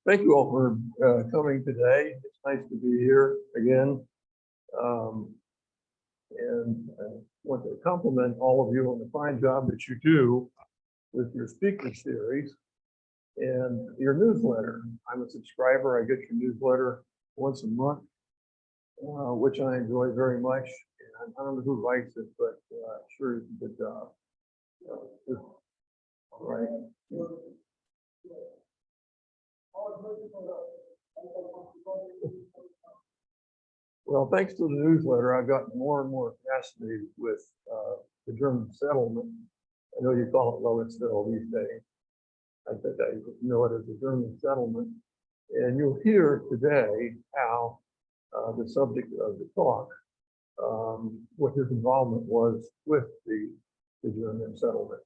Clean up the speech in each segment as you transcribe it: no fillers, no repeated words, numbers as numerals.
Thank you all for coming today. It's nice to be here again. And I want to compliment all of you on the fine job that you do with your speaker series and your newsletter. I'm a subscriber. I get your newsletter once a month, which I enjoy very much. And I don't know who writes it, but sure it's a good job. All right. Well, thanks to the newsletter, I've gotten more and more fascinated with the German settlement. I know you call it Lovettsville these days. I think I know it as the German settlement. And you'll hear today how the subject of the talk, what his involvement was with the German settlement.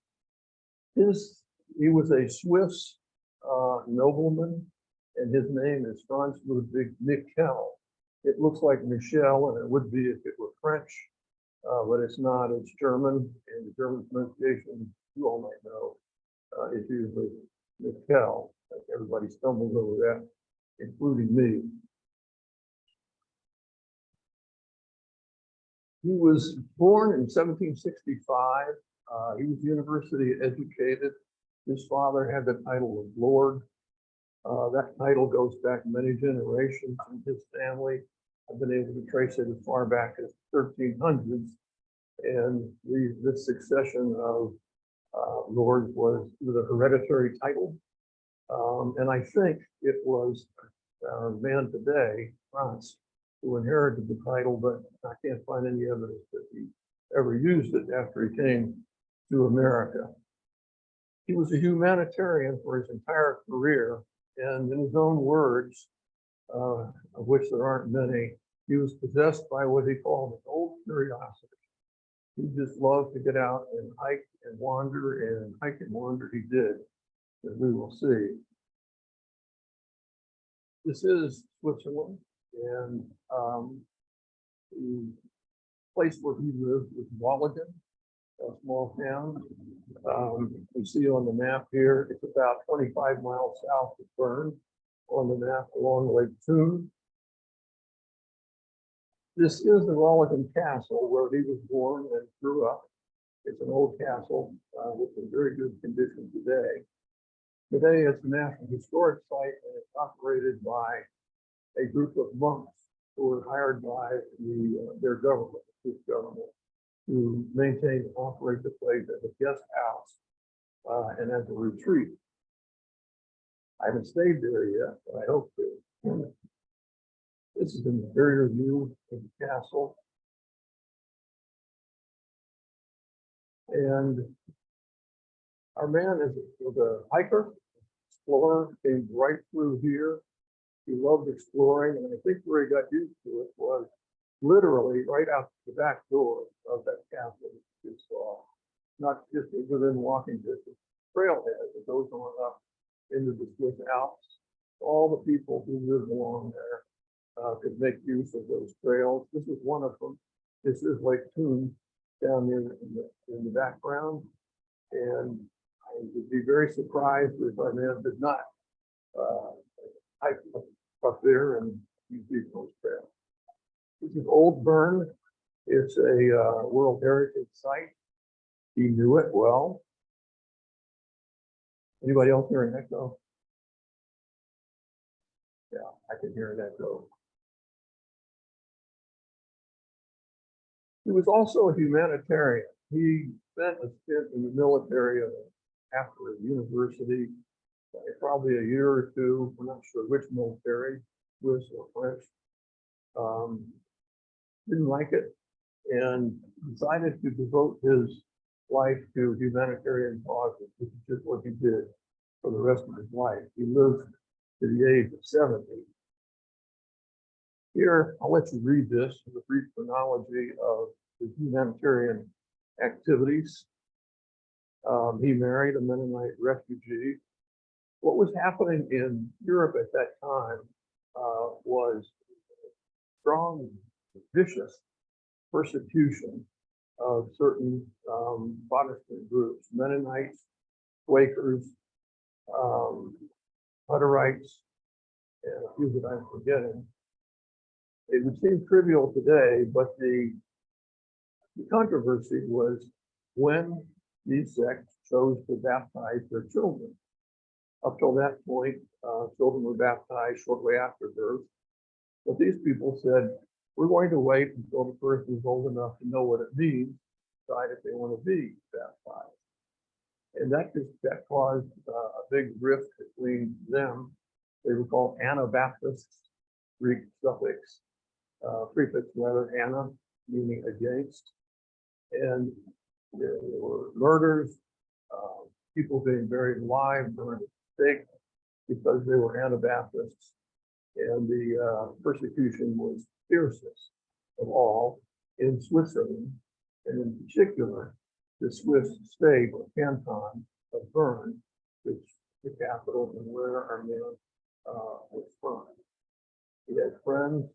He was a Swiss nobleman, and his name is Frantz Michel. It looks like Michel, and it would be if it were French, but it's not. It's German, and the German pronunciation, you all might know, is usually Michel. Everybody stumbles over that, including me. He was born in 1765. He was university educated. His father had the title of Lord. That title goes back many generations in his family. I've been able to trace it as far back as 1300s. And this succession of lords was with a hereditary title. And I think it was our man today, Frantz, who inherited the title, but I can't find any evidence that he ever used it after he came to America. He was a humanitarian for his entire career, and in his own words, of which there aren't many, he was possessed by what he called an old curiosity. He just loved to get out and hike and wander, and hike and wander he did, as we will see. This is Switzerland, and the place where he lived was Walligen, a small town. You see on the map here, it's about 25 miles south of Bern on the map along Lake Thun. This is the Walligen Castle where he was born and grew up. It's an old castle with a very good condition today. Today it's a National Historic Site, and it's operated by a group of monks who were hired by their government, this government, to maintain and operate the place as a guest house and as a retreat. I haven't stayed there yet, but I hope to. This is an interior view of the castle. And our man was a hiker, explorer, came right through here. He loved exploring, and I think where he got used to it was literally right out the back door of that castle you saw, not just within walking distance, trailhead that goes on up into the Swiss Alps. All the people who lived along there could make use of those trails. This is one of them. This is Lake Thun down there in the background. And I would be very surprised if our man did not hike up there and use those trails. This is Old Bern. It's a World Heritage Site. He knew it well. Anybody else hear an echo? Yeah, I can hear an echo. He was also a humanitarian. He spent a stint in the military after university, probably a year or two. We're not sure which military, Swiss or French. Didn't like it and decided to devote his life to humanitarian causes, which is just what he did for the rest of his life. He lived to the age of 70. Here, I'll let you read this, the brief chronology of his humanitarian activities. He married a Mennonite refugee. What was happening in Europe at that time was strong, vicious persecution of certain Protestant groups, Mennonites, Quakers, Hutterites, and a few that I'm forgetting. It would seem trivial today, but the controversy was when these sects chose to baptize their children. Up till that point, children were baptized shortly after birth. But these people said, we're going to wait until the person is old enough to know what it means, decide if they want to be baptized. And that caused a big rift between them. They were called Anabaptists, Greek suffix, prefix rather, Ana, meaning against. And there were murders, people being buried alive, burned at the stake because they were Anabaptists. And the persecution was fiercest of all in Switzerland, and in particular, the Swiss state or canton of Bern, which is the capital and where our man was from. He had friends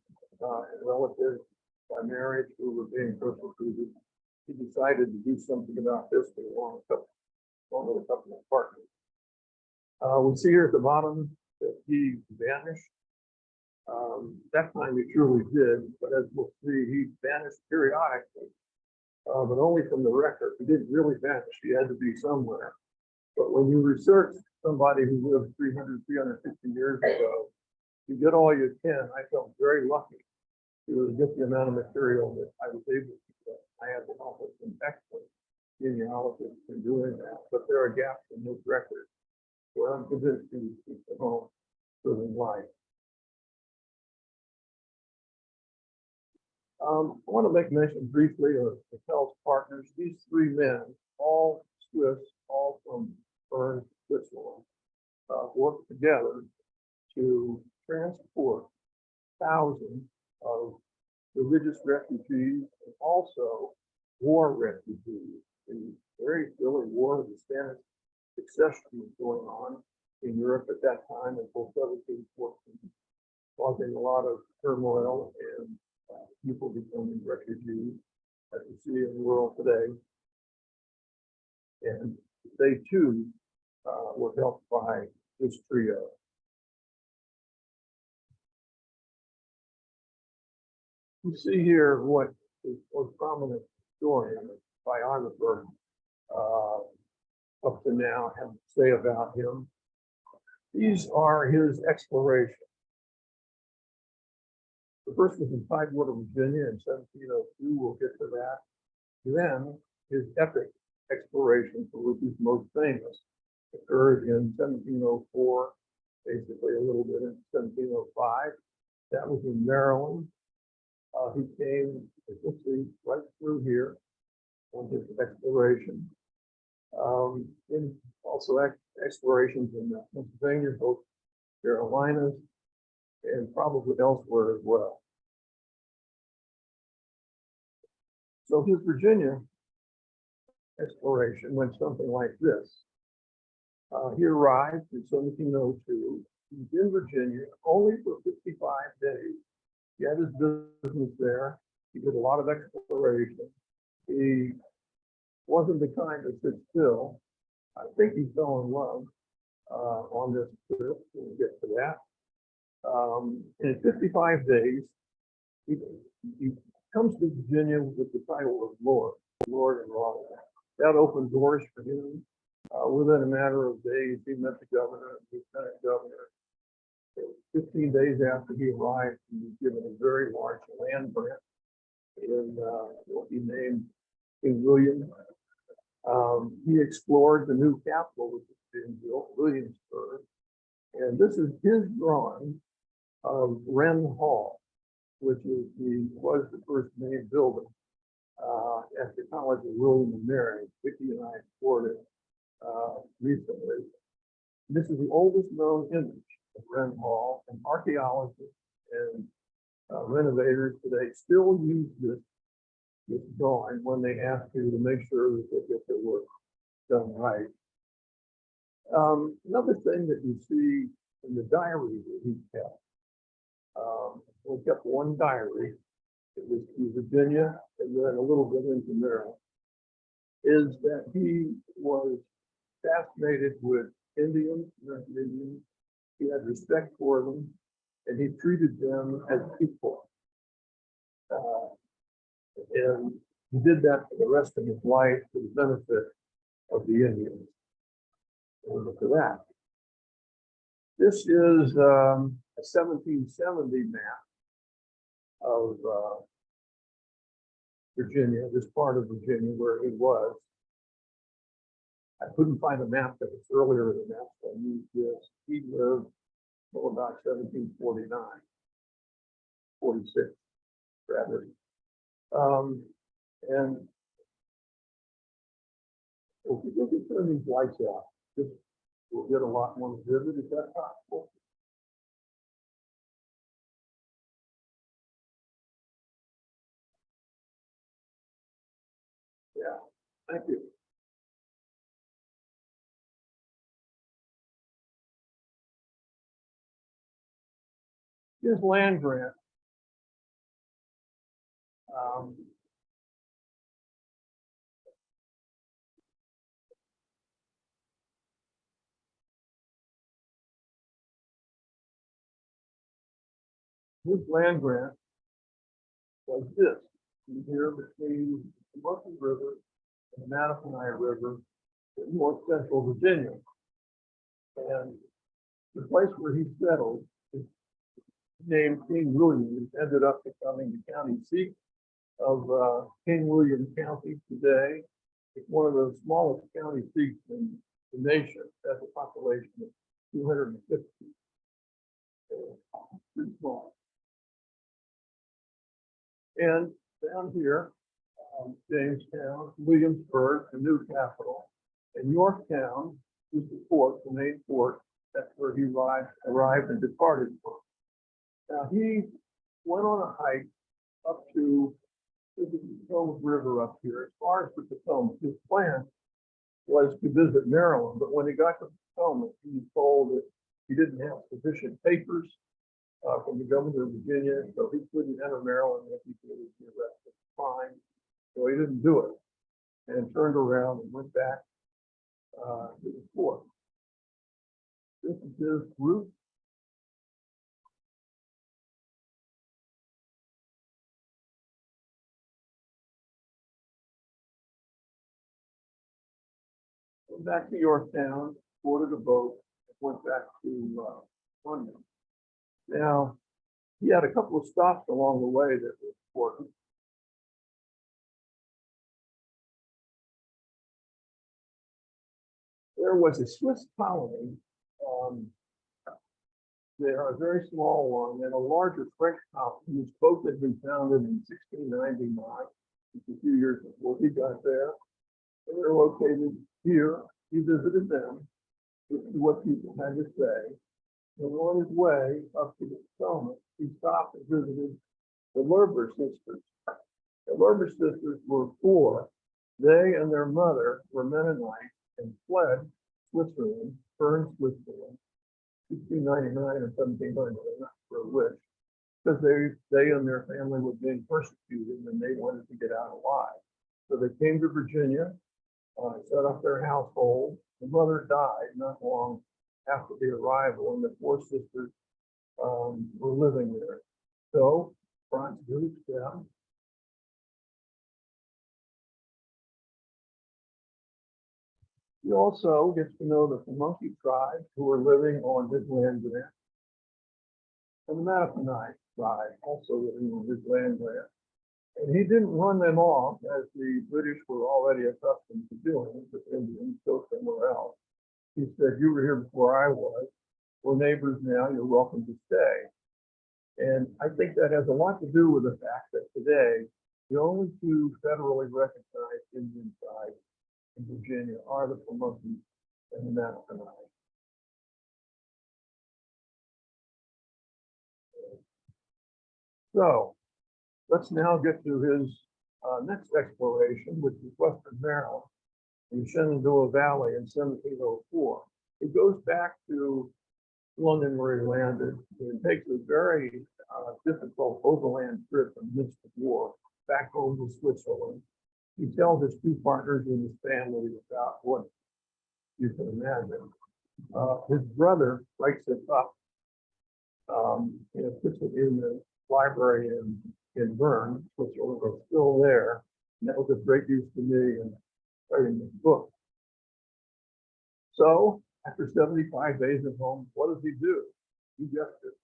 and relatives by marriage who were being persecuted. He decided to do something about this along with a couple of partners. We see here at the bottom that he vanished. That time he truly did, but as we'll see, he vanished periodically, but only from the record. He didn't really vanish. He had to be somewhere. But when you research somebody who lived 300, 350 years ago, you get all you can. I felt very lucky to get the amount of material that I was able to get. I had the help of some excellent genealogists in doing that, but there are gaps in this record where I'm convinced he was keep them home living life. I want to make mention briefly of Michel's partners. These three men, all Swiss, all from Bern, Switzerland, worked together to transport thousands of religious refugees and also war refugees. The very silly war of the Spanish succession was going on in Europe at that time until 1714, causing a lot of turmoil and people becoming refugees, as we see in the world today. And they too were helped by this trio. You see here what the most prominent historian, biographer, up to now have to say about him. These are his explorations. The first was in Tidewater, Virginia in 1702. We'll get to that. Then his epic exploration, for which he's most famous, occurred in 1704, basically a little bit in 1705. That was in Maryland. He came, as you'll see, right through here on his exploration. And also explorations in Pennsylvania, both Carolinas, and probably elsewhere as well. So his Virginia exploration went something like this. He arrived in 1702. He was in Virginia only for 55 days. He had his business there. He did a lot of exploration. He wasn't the kind to sit still. I think he fell in love on this trip. We'll get to that. In 55 days, he comes to Virginia with the title of Lord and Ronald. That opened doors for him. Within a matter of days, he met the governor, the lieutenant governor. 15 days after he arrived, he was given a very large land grant in what he named King William. He explored the new capital, which was being built, Williamsburg. And this is his drawing of Wren Hall, which was the first main building at the College of William and Mary. Vicki and I explored it recently. This is the oldest known image of Wren Hall, and archaeologists and renovators today still use this drawing when they have to make sure that they get their work done right. Another thing that you see in the diary that he kept, we kept one diary. It was to Virginia and then a little bit into Maryland, is that he was fascinated with Indians, American Indians. He had respect for them. and he treated them as people. And he did that for the rest of his life for the benefit of the Indians. And look at that. This is a 1770 map of Virginia, this part of Virginia where he was. I couldn't find a map that was earlier than that, so I used this. He lived till about 1749, 46, rather. And if you can turn these lights out, just we'll get a lot more vivid. Is that possible? Yeah, thank you. His land grant. His land grant was this, here between the Potomac River and the Mattaponi River in north central Virginia. And the place where he settled is named King William. It ended up becoming the county seat of King William County today. It's one of the smallest county seats in the nation. It has a population of 250. Pretty small. And down here, Jamestown, Williamsburg, the new capital, and Yorktown is the port, the main port. That's where he arrived and departed from. Now he went on a hike up to the Potomac River up here, as far as the Potomac. His plan was to visit Maryland, but when he got to the Potomac, he was told that he didn't have sufficient papers from the governor of Virginia, so he couldn't enter Maryland if he could be arrested, fined. So he didn't do it, and turned around and went back to the fort. This is his route. Went back to Yorktown, boarded a boat, and went back to London. Now, he had a couple of stops along the way that were important. There was a Swiss colony there, a very small one, and a larger French colony whose boat had been founded in 1699, just a few years before he got there. And they're located here. He visited them to see what people had to say. And on his way up to the Potomac, he stopped and visited the Lurber sisters. The Lurber sisters were poor. They and their mother were Mennonites and fled Switzerland, Bern, Switzerland, 1699 or 1700, not for a wish, because they and their family were being persecuted and they wanted to get out alive. So they came to Virginia, set up their household. The mother died not long after the arrival, and the four sisters were living there. So Frantz visits them. He also gets to know the Pamunkey tribe who are living on his land grant, and the Mattaponi tribe also living on his land grant. And he didn't run them off as the British were already accustomed to doing with Indians, go somewhere else. He said, "You were here before I was. We're neighbors now. You're welcome to stay." And I think that has a lot to do with the fact that today, the only two federally recognized Indian tribes in Virginia are the Pamunkey and the Mattaponi. So let's now get to his next exploration, which is Western Maryland, in Shenandoah Valley in 1704. It goes back to London where he landed. It takes a very difficult overland trip in the midst of war back home to Switzerland. He tells his two partners in his family about what you can imagine. His brother writes it up You know, puts it in the library in Bern, which are still there. And that was of great use to me in writing this book. So after 75 days at home, what does he do? You guessed it.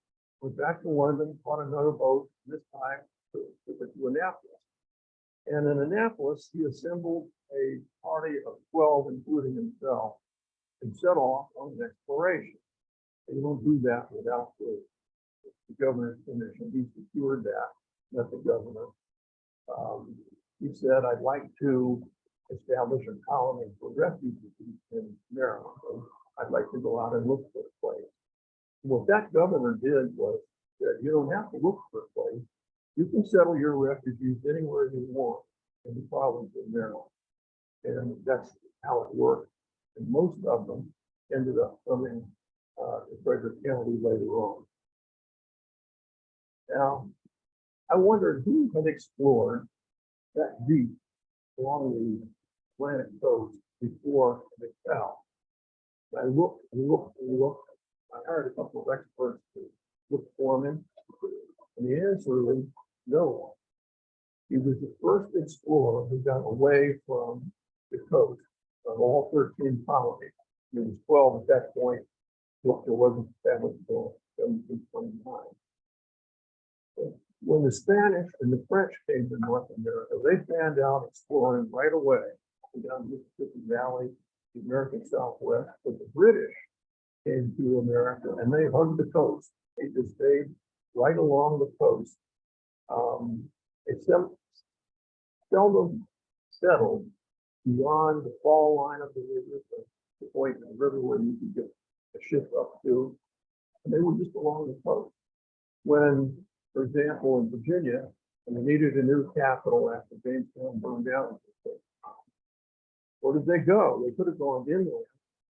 Went back to London, bought another boat, this time to Annapolis. And in Annapolis, he assembled a party of 12, including himself, and set off on an exploration. You don't do that without the governor's permission. He secured that, met the governor. He said, I'd like to establish a colony for refugees in Maryland. So I'd like to go out and look for a place. What that governor did was that you don't have to look for a place. You can settle your refugees anywhere you want in the province of Maryland. And that's how it worked. And most of them ended up coming to Frederick County later on. Now, I wondered who had explored that deep along the Atlantic coast before Michel. I looked and looked and looked. I hired a couple of experts to look for me, and the answer was no one. He was the first explorer who got away from the coast of all 13 colonies. He was 12 at that point. There wasn't established until 1729. When the Spanish and the French came to North America, they fanned out exploring right away down the Mississippi Valley, the American Southwest. But the British came to America and they hugged the coast. They just stayed right along the coast. They seldom settled beyond the fall line of the river, the point in the river where you could get a ship up to, and they were just along the coast. When, for example, in Virginia, and they needed a new capital after Jamestown burned down, where did they go? They could have gone inland.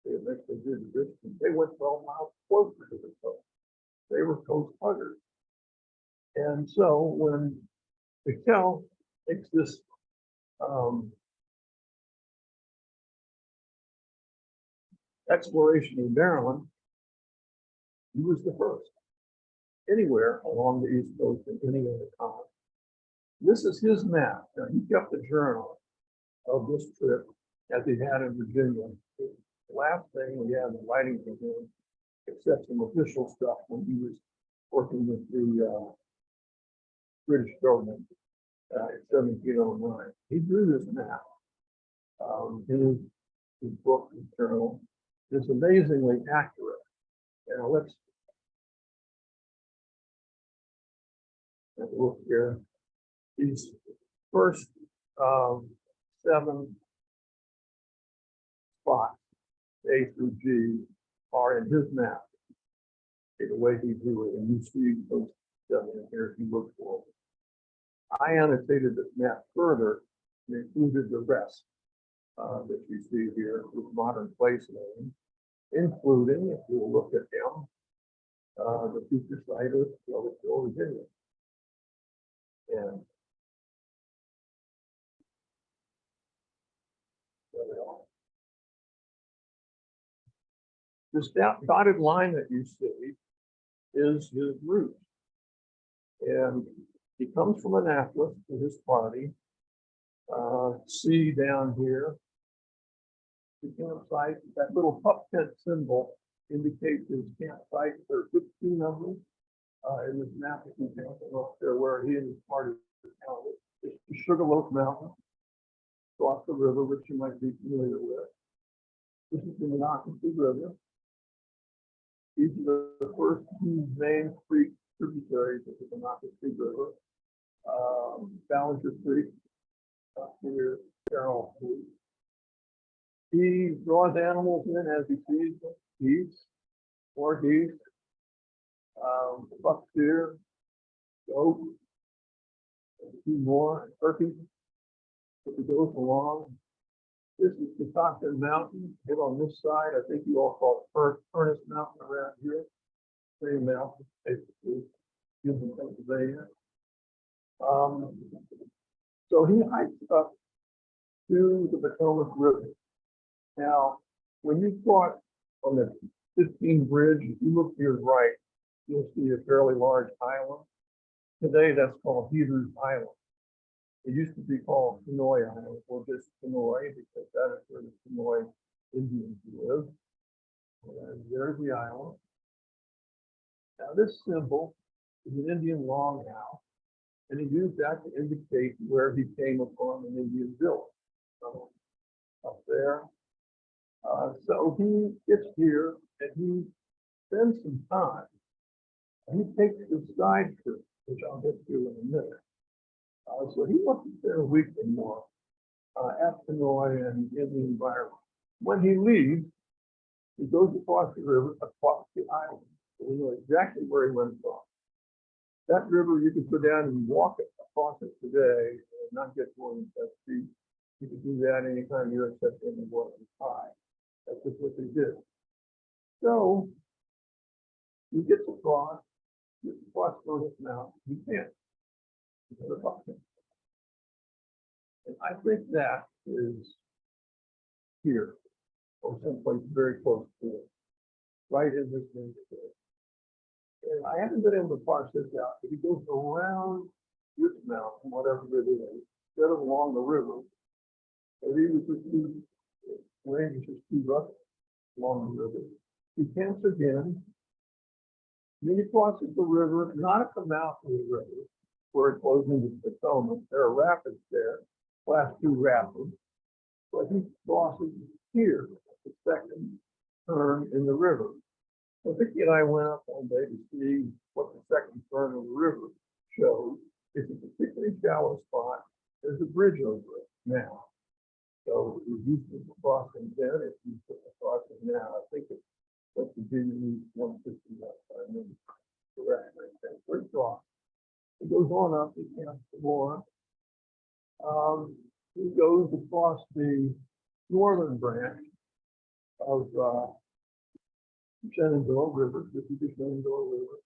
They eventually did Richmond. They went 12 miles closer to the coast. They were coast huggers. And so when Michel takes this exploration in Maryland, he was the first anywhere along the East Coast in any other colony. This is his map. Now, he kept a journal of this trip as he had in Virginia. The last thing we have in writing from him, except some official stuff when he was working with the British government in 1709. He drew this map in his book, his journal. It's amazingly accurate. Now let's look here. These first 7 spots, A through G, are in his map. The way he drew it, and you see those 7 in here if you look for them. I annotated this map further and included the rest that you see here with modern place names, including, if you look at them, the future site of Lovettsville, Virginia. And this dotted line that you see is his route. And he comes from Annapolis to his party. See down here, the campsite, that little pup tent symbol indicates his campsite. There are 15 of them in this map. You can up there where he and his party are. It's the Sugarloaf Mountain, across the river, which you might be familiar with. This is the Monocacy River. These are the first 2 main creek tributaries of the Monocacy River. Ballinger Creek, up here, Carroll Creek. He draws animals in as he sees them: geese, more geese, buck deer, goat, a few more, turkeys. As he goes along, this is the Stockton Mountain. Hit on this side, I think you all call it Furnace Mountain around here. Same mountain, basically, in Pennsylvania. So he hikes up to the Potomac River. Now, when you cross on the 15 bridge, if you look to your right, you'll see a fairly large island. Today, that's called Heather's Island. It used to be called Sonoy Island, or just Sonoy, because that is where the Sonoy Indians live. And there's the island. Now, this symbol is an Indian longhouse, and he used that to indicate where he came upon an Indian village. So, up there. So he gets here and he spends some time. He takes the side trip, which I'll get to in a minute. So he wants to spend a week or more at Sonoy and in the environment. When he leaves, he goes across the river, across the island. So we know exactly where he went from. That river, you could go down and walk it across it today and not get more than 10 feet. You could do that anytime you're accepting the water is high. That's just what they did. So he gets across North Mountain. He can't. And I think that is here, or someplace very close to it, right in this neighborhood. And I haven't been able to parse this out, but he goes around this mountain, whatever it is, instead of along the river. And he was just too, range is just too rough along the river. He camps again. Then he crosses the river, not at the mouth of the river, where it flows into the Potomac. There are rapids there, last two rapids. But he crosses here, the second turn in the river. So Vicki and I went up one day to see what the second turn of the river shows. It's a particularly shallow spot. There's a bridge over it now. So we used to crossing then, if you put the crossing now, I think it's what the Virginia 150 left, I remember correctly. First off, it goes on up, it counts some more. He goes across the northern branch of Shenandoah River, this is the Shenandoah River.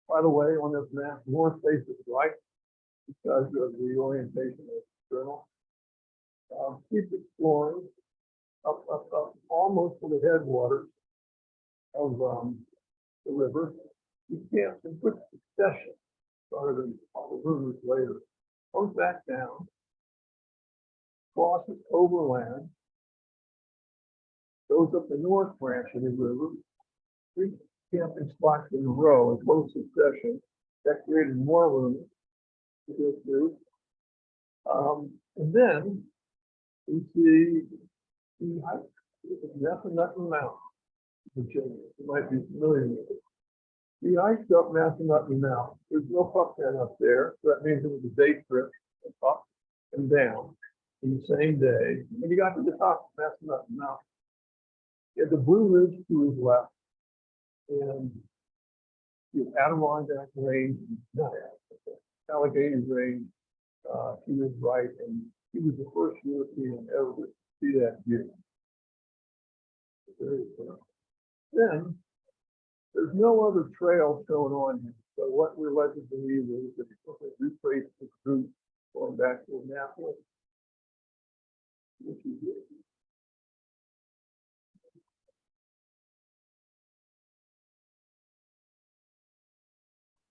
By the way, on this map, north faces right because of the orientation of the journal. Keep exploring up, almost to the headwaters of the river. He camps in quick succession, rather than the rivers later. Comes back down, crosses overland, goes up the north branch of the river, 3 camping spots in a row in close succession. That created more room to go through. And then we see the hike. Massanutten Mountain, Virginia. You might be familiar with it. He hiked up Massanutten Mountain. There's no puckhead up there, so that means it was a day trip, up and down in the same day. And he got to the top of Massanutten Mountain. He had the Blue Ridge to his left, and the Adirondack Range, not Allegheny Range to his right, and he was the first European ever to see that view. Then there's no other trail shown on him. So what we're led to believe is that he retraced his route going back to Annapolis, which he did.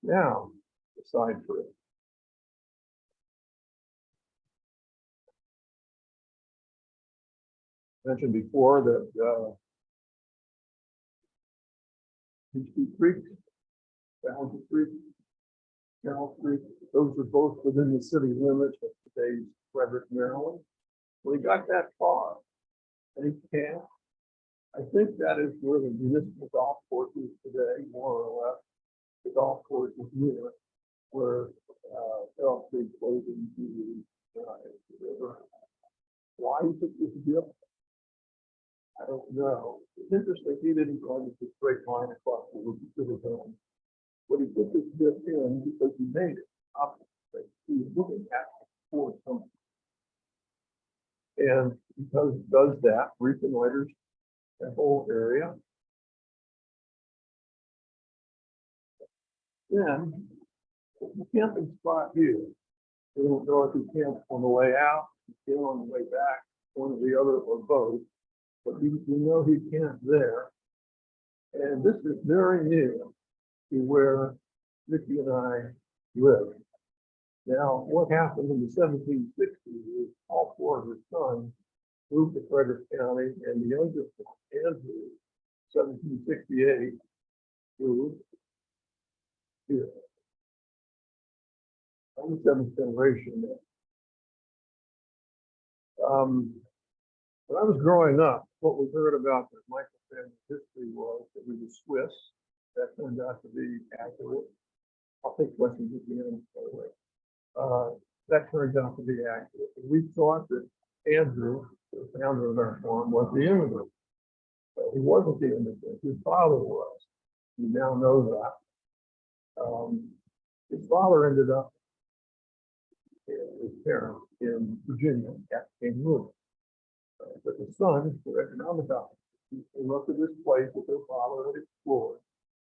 Now, the side trip. Mentioned before that these 2 creeks, Boundary Creek, Carroll Creek, those are both within the city limits of today's Frederick, Maryland. When he got that far, and he camped, I think that is where the municipal golf course is today, more or less. The golf course is near where Carroll Creek flows into the river. Why he took this dip, I don't know. It's interesting, he didn't draw this straight line across the river to his own. But he put this dip in because he made it opposite. He was looking at it for something. And because it does that, reconnoiters that whole area. Then the camping spot here. We don't know if he camped on the way out, on the way back, one or the other, or both. But we know he camped there. And this is very near to where Vicki and I live. Now, what happened in the 1760s is all four of his sons moved to Frederick County, and the youngest, Andrew, 1768, moved here. I'm the seventh generation now. When I was growing up, what we heard about the Michael family history was that we were Swiss. That turned out to be accurate. I'll take questions at the end, by the way. That turns out to be accurate. We thought that Andrew, the founder of our farm, was the immigrant. But he wasn't the immigrant. His father was. We now know that. His father ended up, his parents, in Virginia at King Louis. But the sons were economic opportunities. They looked at this place that their father had explored.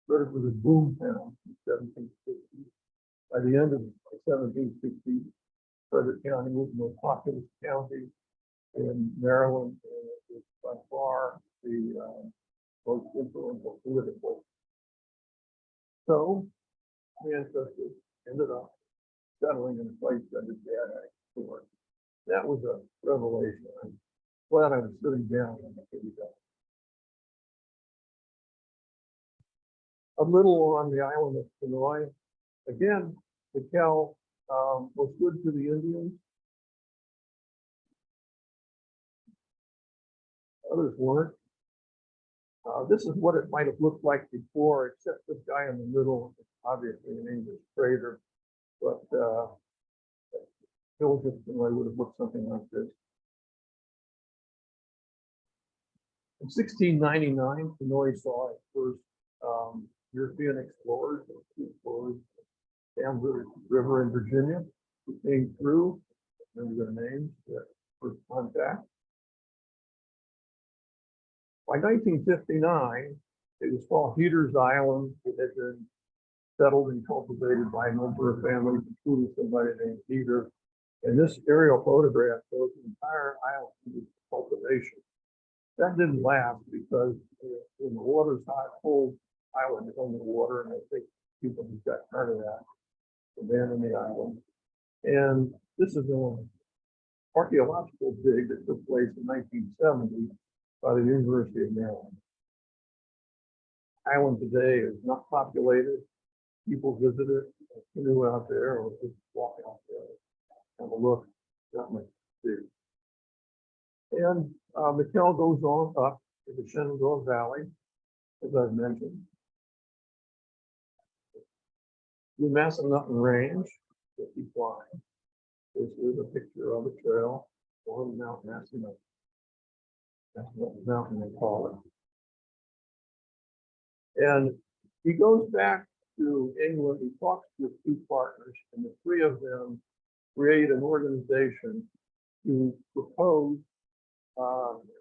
But it was a boom town in the 1760s. By the end of the 1760s, Frederick County was the most populous county in Maryland, and it was by far the most influential political. So, my ancestors ended up settling in a place that his dad had explored. That was a revelation. I'm glad I was sitting down when I figured that. A little on the island of Kenoi. Again, Michel was good to the Indians. Others weren't. This is what it might have looked like before, except this guy in the middle, obviously an English trader, but village of Kenoi would have looked something like this. In 1699, Kenoi saw its first European explorers, down the river in Virginia, who came through, remember their names, their first contact. By 1959, it was called Heater's Island. It had been settled and cultivated by a number of families, including somebody named Heater. And this aerial photograph shows the entire island was cultivation. That didn't last because when the water's hot, whole island is under water, and I think people just got tired of that, abandoned the island. And this is an archaeological dig that took place in 1970 by the University of Maryland. Island today is not populated. People visit it, canoe out there, or just walk out there, have a look, not much to see. And Michel goes on up to the Shenandoah Valley, as I've mentioned. The Massanutten Range that he climbed. This is a picture of a trail on Mount Massanutten. That's what mountain they call it. And he goes back to England. He talks with two partners, and the three of them create an organization to propose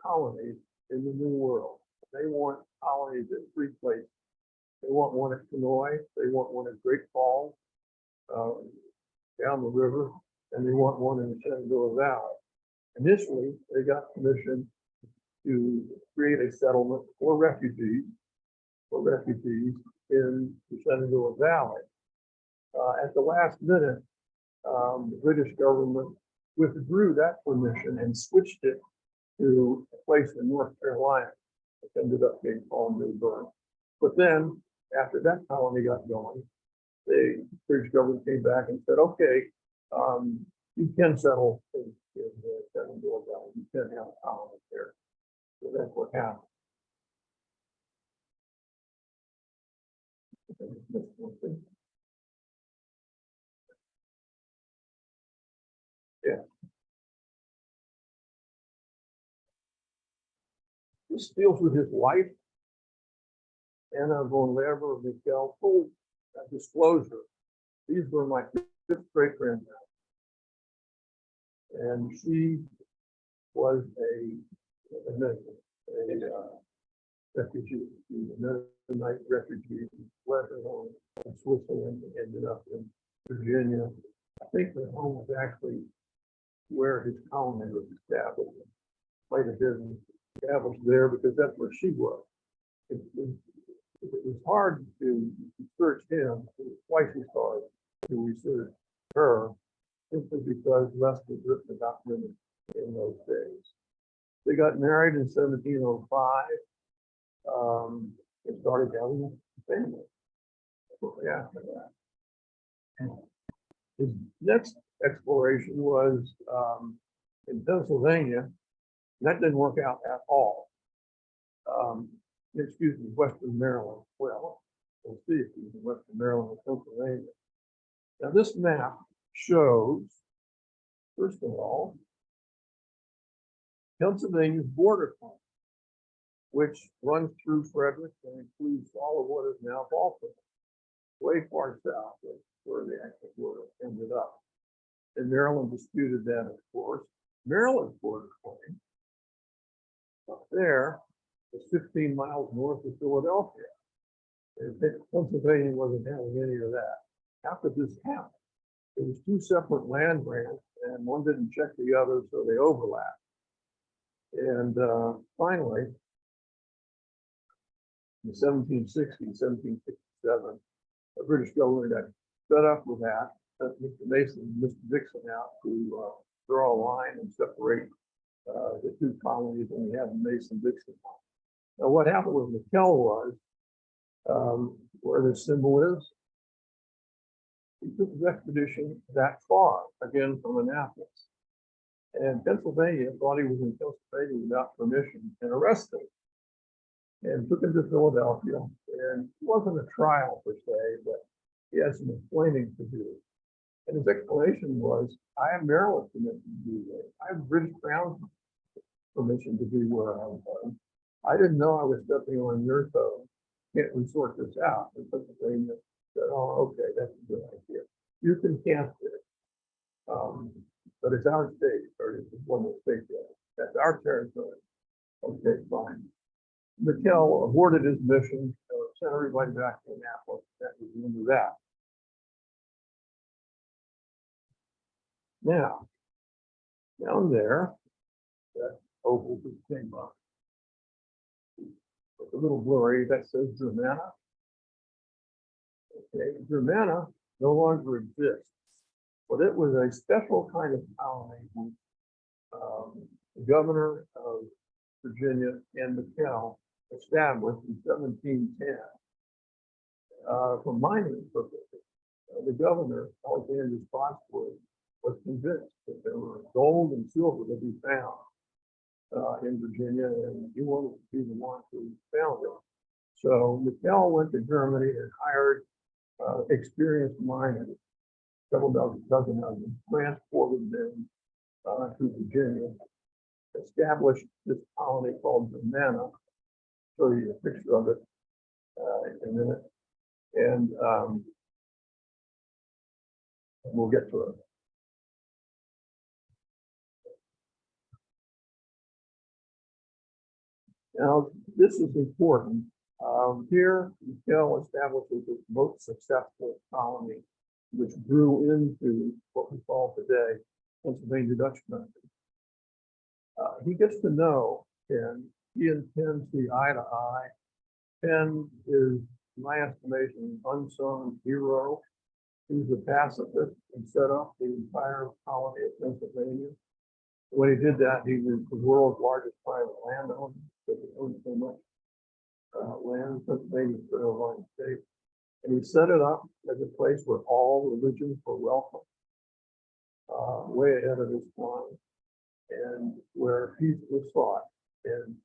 colonies in the New World. They want colonies in three places. They want one at Kenoi, they want one at Great Falls, down the river, and they want one in the Shenandoah Valley. Initially, they got permission to create a settlement for refugees in the Shenandoah Valley. At the last minute, the British government withdrew that permission and switched it to a place in North Carolina, which ended up being called New Bern. But then, after that colony got going, the British government came back and said, okay, you can settle in the Shenandoah Valley. You can have a colony there. So that's what happened. Yeah. This deals with his wife, Anna von Lever Michel. Full disclosure, these were my fifth great grandparents. And she was a refugee, a Mennonite refugee, fled her home in Switzerland, ended up in Virginia. I think the home was actually where his colony was established. Might have been established there because that's where she was. It was hard to research him. It was twice as hard to research her, simply because less was written about women in those days. They got married in 1705. They started having a family shortly after that. His next exploration was in Pennsylvania. That didn't work out at all. Excuse me, Western Maryland. Well, we'll see if he's in Western Maryland or Pennsylvania. Now, this map shows, first of all, Pennsylvania's border line, which runs through Frederick and includes all of what is now Baltimore, way far south of where the actual border ended up. And Maryland disputed that, of course. Maryland's border line up there is 15 miles north of Philadelphia. And Pennsylvania wasn't having any of that. After this happened, it was two separate land grants, and one didn't check the other, so they overlapped. And finally, in 1760, 1767, the British government got fed up with that, sent Mr. Mason and Mr. Dixon out to draw a line and separate the two colonies, and we have the Mason-Dixon line. Now, what happened with Michel was, where this symbol is, he took his expedition that far, again from Annapolis. And Pennsylvania thought he was in Pennsylvania without permission and arrested him and took him to Philadelphia. And it wasn't a trial per se, but he had some explaining to do. And his explanation was, I have Maryland's permission to be there. I have British Crown's permission to be where I was. I didn't know I was stepping on your toes. Can't we sort this out? And Pennsylvania said, oh, okay, that's a good idea. You can cast it. But it's our state, or it's one of the states. That's our territory. Okay, fine. Michel aborted his mission, sent everybody back to Annapolis. That was the end of that. Now, down there, that oval just came up. It's a little blurry. That says Germanna. Okay, Germanna no longer exists. But it was a special kind of colony. The governor of Virginia and Michel established in 1710 for mining purposes. The governor, Alexander Spotswood, was convinced that there were gold and silver to be found in Virginia, and he wanted to be the one who found it. So Michel went to Germany and hired experienced miners. Several dozen of them, transported them to Virginia, established this colony called Germanna. I'll show you a picture of it in a minute, and we'll get to it. Now, this is important. Here, Michel establishes its most successful colony, which grew into what we call today Pennsylvania Dutch country. He gets to know Penn. He and Penn see eye to eye. Penn is, in my estimation, an unsung hero. He was a pacifist and set up the entire colony of Pennsylvania. When he did that, he was the world's largest private landowner because he owned so much land. Pennsylvania is a very large state. And he set it up as a place where all religions were welcome, way ahead of his time, and where peace was sought, and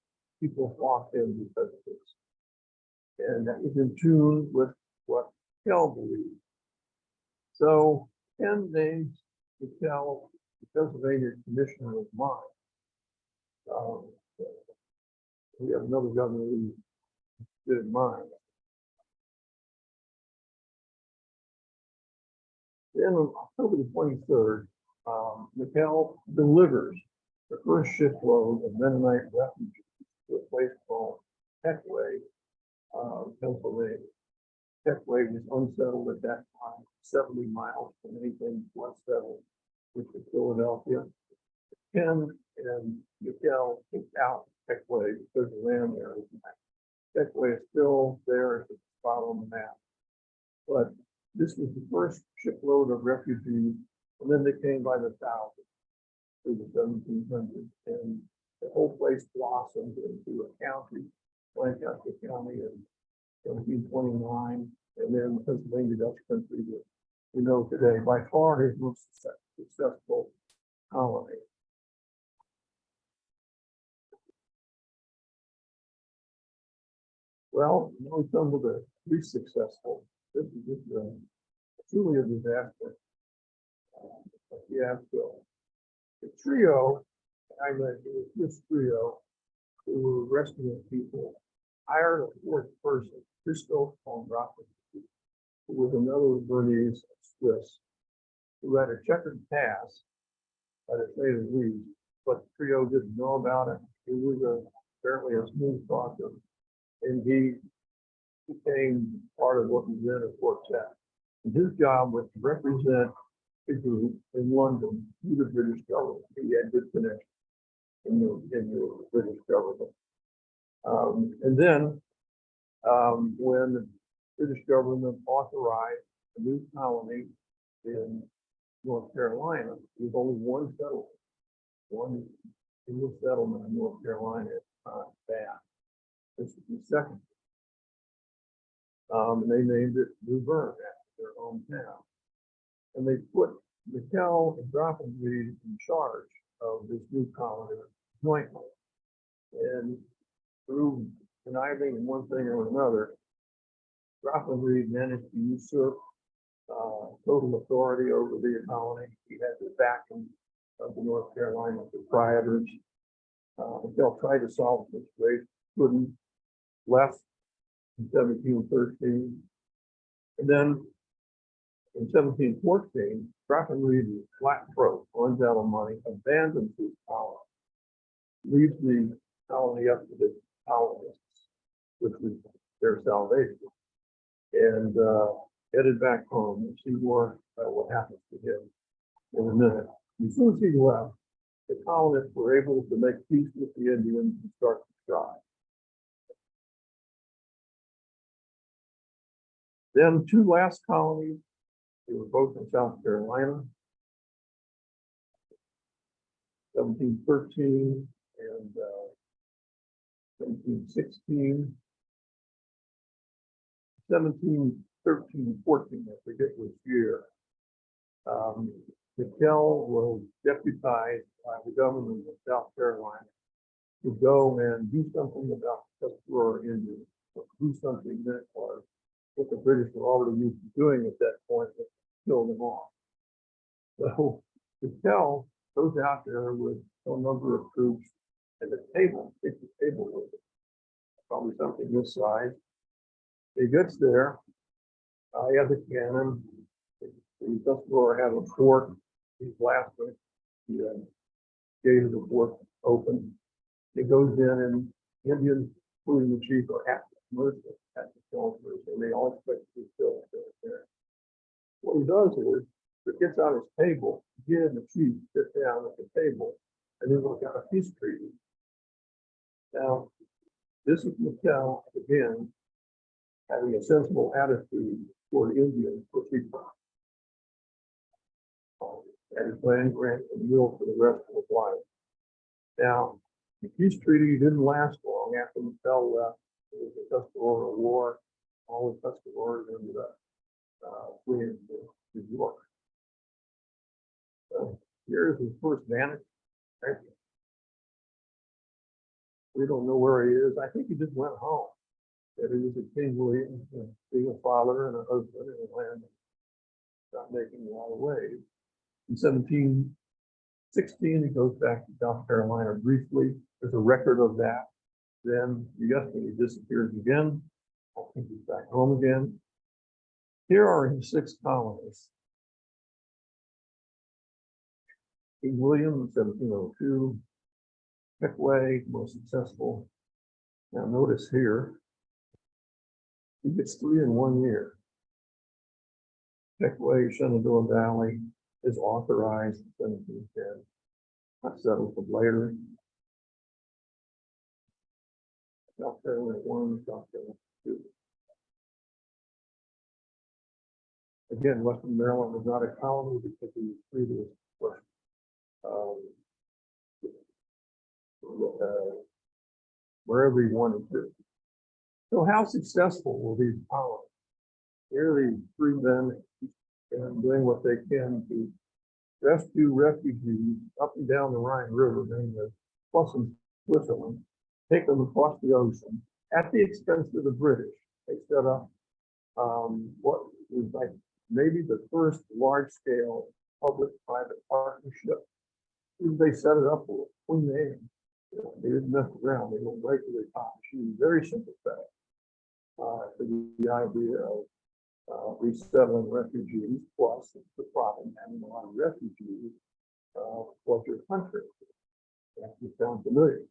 people flocked in because of this. And that was in tune with what Michel believed. So Penn names Michel the Pennsylvania Commissioner of Mines. We have another governor who did mines. Then on October the 23rd, Michel delivers the first shipload of Mennonite refugees to a place called Heckway, Pennsylvania. Heckway was unsettled at that time, 70 miles from anything was settled, which was Philadelphia. Penn and Michel took out Heckway because the land there was Techway is still there as a spot on the map. But this was the first shipload of refugees, and then they came by the thousands through the 1700s, and the whole place blossomed into a county, Lancaster County, in 1729, and then Pennsylvania Dutch country that we know today, by far his most successful colony. Well, now we come to the least successful. This is truly a disaster. Yeah, so the trio, I mentioned, this trio, who were rescuing people, hired a fourth person, Christophe von Rappen, who was another Bernese Swiss, who had a checkered past, by the say the least, but the trio didn't know about it. He was apparently a smooth talker, and he became part of what was then a quartet. And his job was to represent a group in London to the British government. He had good connections in the British government. And then when the British government authorized a new colony in North Carolina, there was only one settlement, one single settlement in North Carolina at the time, Bath. This was the second. And they named it New Bern after their hometown. And they put Michel and Grafenried in charge of this new colony jointly. And through conniving in one thing or another, Grafenried managed to usurp total authority over the colony. He had the backing of the North Carolina proprietors. Michel tried to solve the situation, couldn't, left in 1713. And then in 1714, Grafenried is flat broke, runs out of money, abandons his colony, leaves the colony up to the colonists, which was their salvation, and headed back home. And see more about what happens to him in a minute. As soon as he left, the colonists were able to make peace with the Indians and start to strive. Then two last colonies, they were both in South Carolina, 1713 and 1716. 1713, 14, I forget which year. Michel was deputized by the government of South Carolina to go and do something about the Tuscarora Indians. Do something that was what the British were already used to doing at that point, was kill them off. So Michel goes out there with a number of troops and a table, takes the table with it, probably something this size. He gets there, he has a cannon, the Tuscarora had a fort, he's blasting, the gate of the fort open. He goes in and Indians, including the chief, are at the mercy, at the kill first, and they all expect to be killed there. What he does is, he gets out his table, he and the chief sit down at the table, and they work out a peace treaty. Now, this is Michel, again, having a sensible attitude toward Indians, which he and his land grant and will for the rest of his life. Now, the peace treaty didn't last long after Michel left. It was the Tuscarora War. All the Tuscaroras ended up fleeing to New York. So here's his first vantage. Right? We don't know where he is. I think he just went home. That he was occasionally being a father and a husband in a land not making a lot of waves. In 1716, he goes back to South Carolina briefly. There's a record of that. Then he disappears again. I think he's back home again. Here are his 6 colonies. King William, 1702. Techway, most successful. Now notice here, he gets 3 in 1 year. Techway, Shenandoah Valley is authorized in 1710. Not settled for later. South Carolina 1, South Carolina 2. Again, Western Maryland was not a colony because he was previous wherever he wanted to. So how successful were these colonies? Here are these three men and doing what they can to rescue refugees up and down the Rhine River, plus in Switzerland, take them across the ocean at the expense of the British. They set up what was like maybe the first large-scale public-private partnership. They set it up with Queen Anne. They didn't mess around. They went right to the top. She was very sympathetic to the idea of resettling refugees, plus the problem having a lot of refugees was your country. That sounds familiar.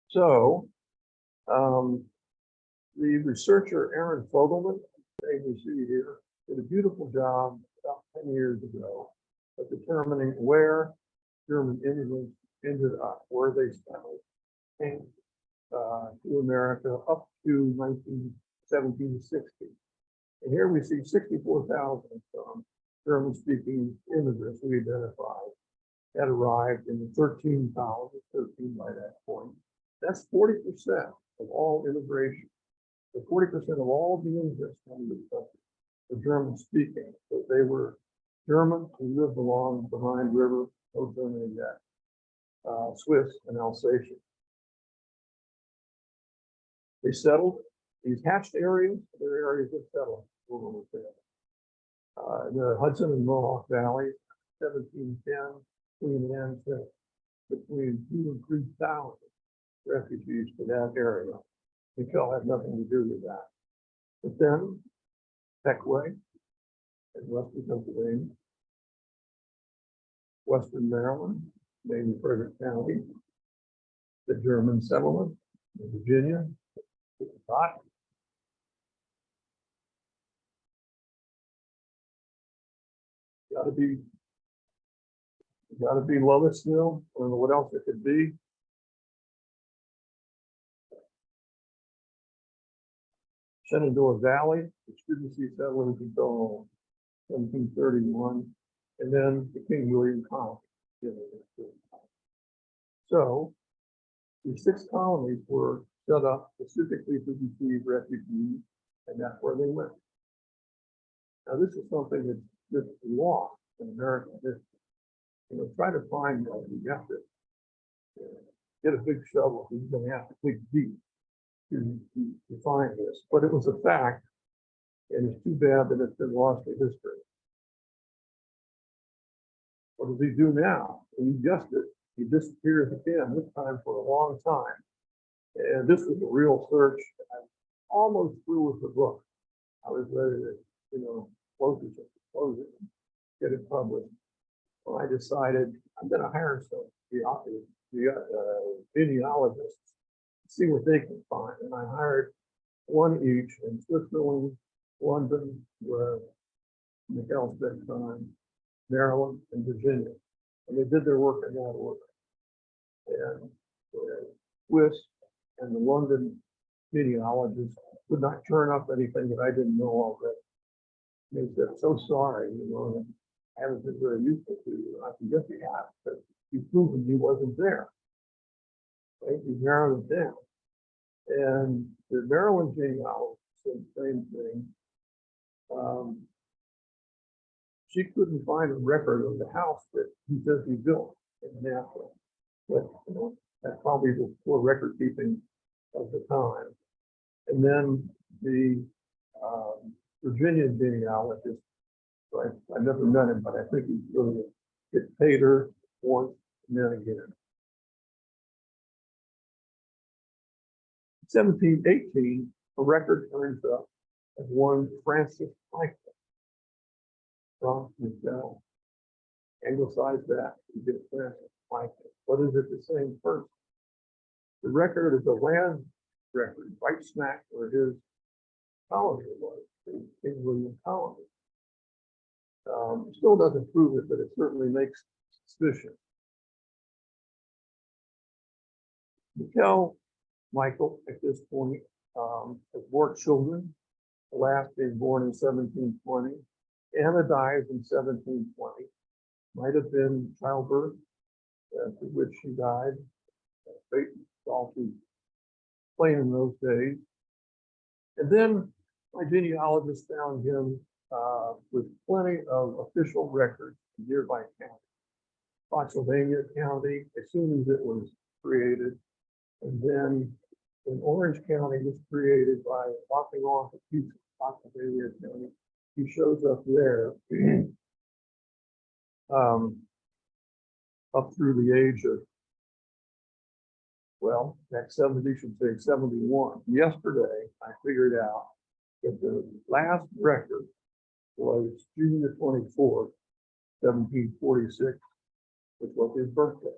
So the researcher Aaron Fogelman, you see here, did a beautiful job about 10 years ago of determining where German immigrants ended up, where they settled, came to America up to 1760. And here we see 64,000 German-speaking immigrants we identified had arrived in the 13 colonies, 13 by that point. That's 40% of all immigration. So 40% of all the immigrants coming to the country were German-speaking, but they were Germans who lived along the Rhine River, no Germany yet, Swiss and Alsatian. They settled these hatched areas, their areas of settlement. The Hudson and Mohawk Valley, 1710, Queen Anne sent between 2,000 and 3,000 refugees to that area. Michel had nothing to do with that. But then, Peckway in western Pennsylvania, Western Maryland, Loudoun and Frederick Counties, the German settlement in Virginia, gotta be Lovettsville. I don't know what else it could be. Shenandoah Valley, which didn't see settlers until 1731, and then the King William Colony. So the 6 colonies were set up specifically to receive refugees, and that's where they went. Now, this is something that's just lost in American history. Try to find that. You have to get a big shovel. You're going to have to dig deep to find this. But it was a fact, and it's too bad that it's been lost to history. What does he do now? Well, you guessed it. He disappears again, this time for a long time. And this was a real search. I'm almost through with the book. I was ready to, close it, get it published. Well, I decided I'm going to hire some genealogists, see what they can find. And I hired one each in Switzerland, London, where Michel spent time, Maryland, and Virginia. And they did their work in that order. And the Swiss and the London genealogists would not turn up anything that I didn't know already. They said, so sorry, I haven't been very useful to you. I can guess you have, but you've proven he wasn't there. Right? You narrowed it down. And the Maryland genealogist said the same thing. She couldn't find a record of the house that he says he built in Nashville. But that's probably the poor record keeping of the time. And then the Virginia genealogist, I never met him, but I think he's really hit paid her once and then again. 1718, a record turns up of one Frantz Michel. Frantz Michel. Anglicize that, you get Frantz Michel. What is it the same person? The record is a land record, right smack where his colony was, the King William Colony. Still doesn't prove it, but it certainly makes suspicion. Michel Michael, at this point, has 4 children, the last being born in 1720. Anna dies in 1720. Might have been childbirth, to which she died. Fate was all too plain in those days. And then my genealogist found him with plenty of official records in nearby counties. Spotsylvania County, as soon as it was created, and then when Orange County was created by lopping off a piece of Spotsylvania County, he shows up there up through the age of, well, that 70 should say 71. Yesterday, I figured out that the last record was June the 24th, 1746, which was his birthday.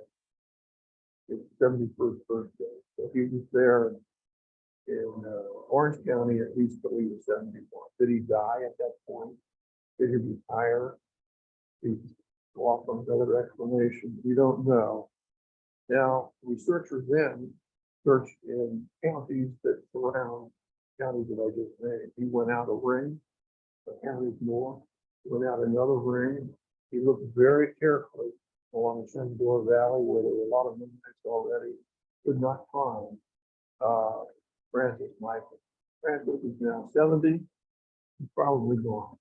His 71st birthday. So he was there in Orange County at least till he was 71. Did he die at that point? Did he retire? Did he go off on another explanation? We don't know. Now, researchers then searched in counties that surround counties that I just named. He went out a ring, the counties more. He went out another ring. He looked very carefully along the Shenandoah Valley where there were a lot of Mennonites already. Could not find Francis Michel. Francis is now 70. He's probably gone.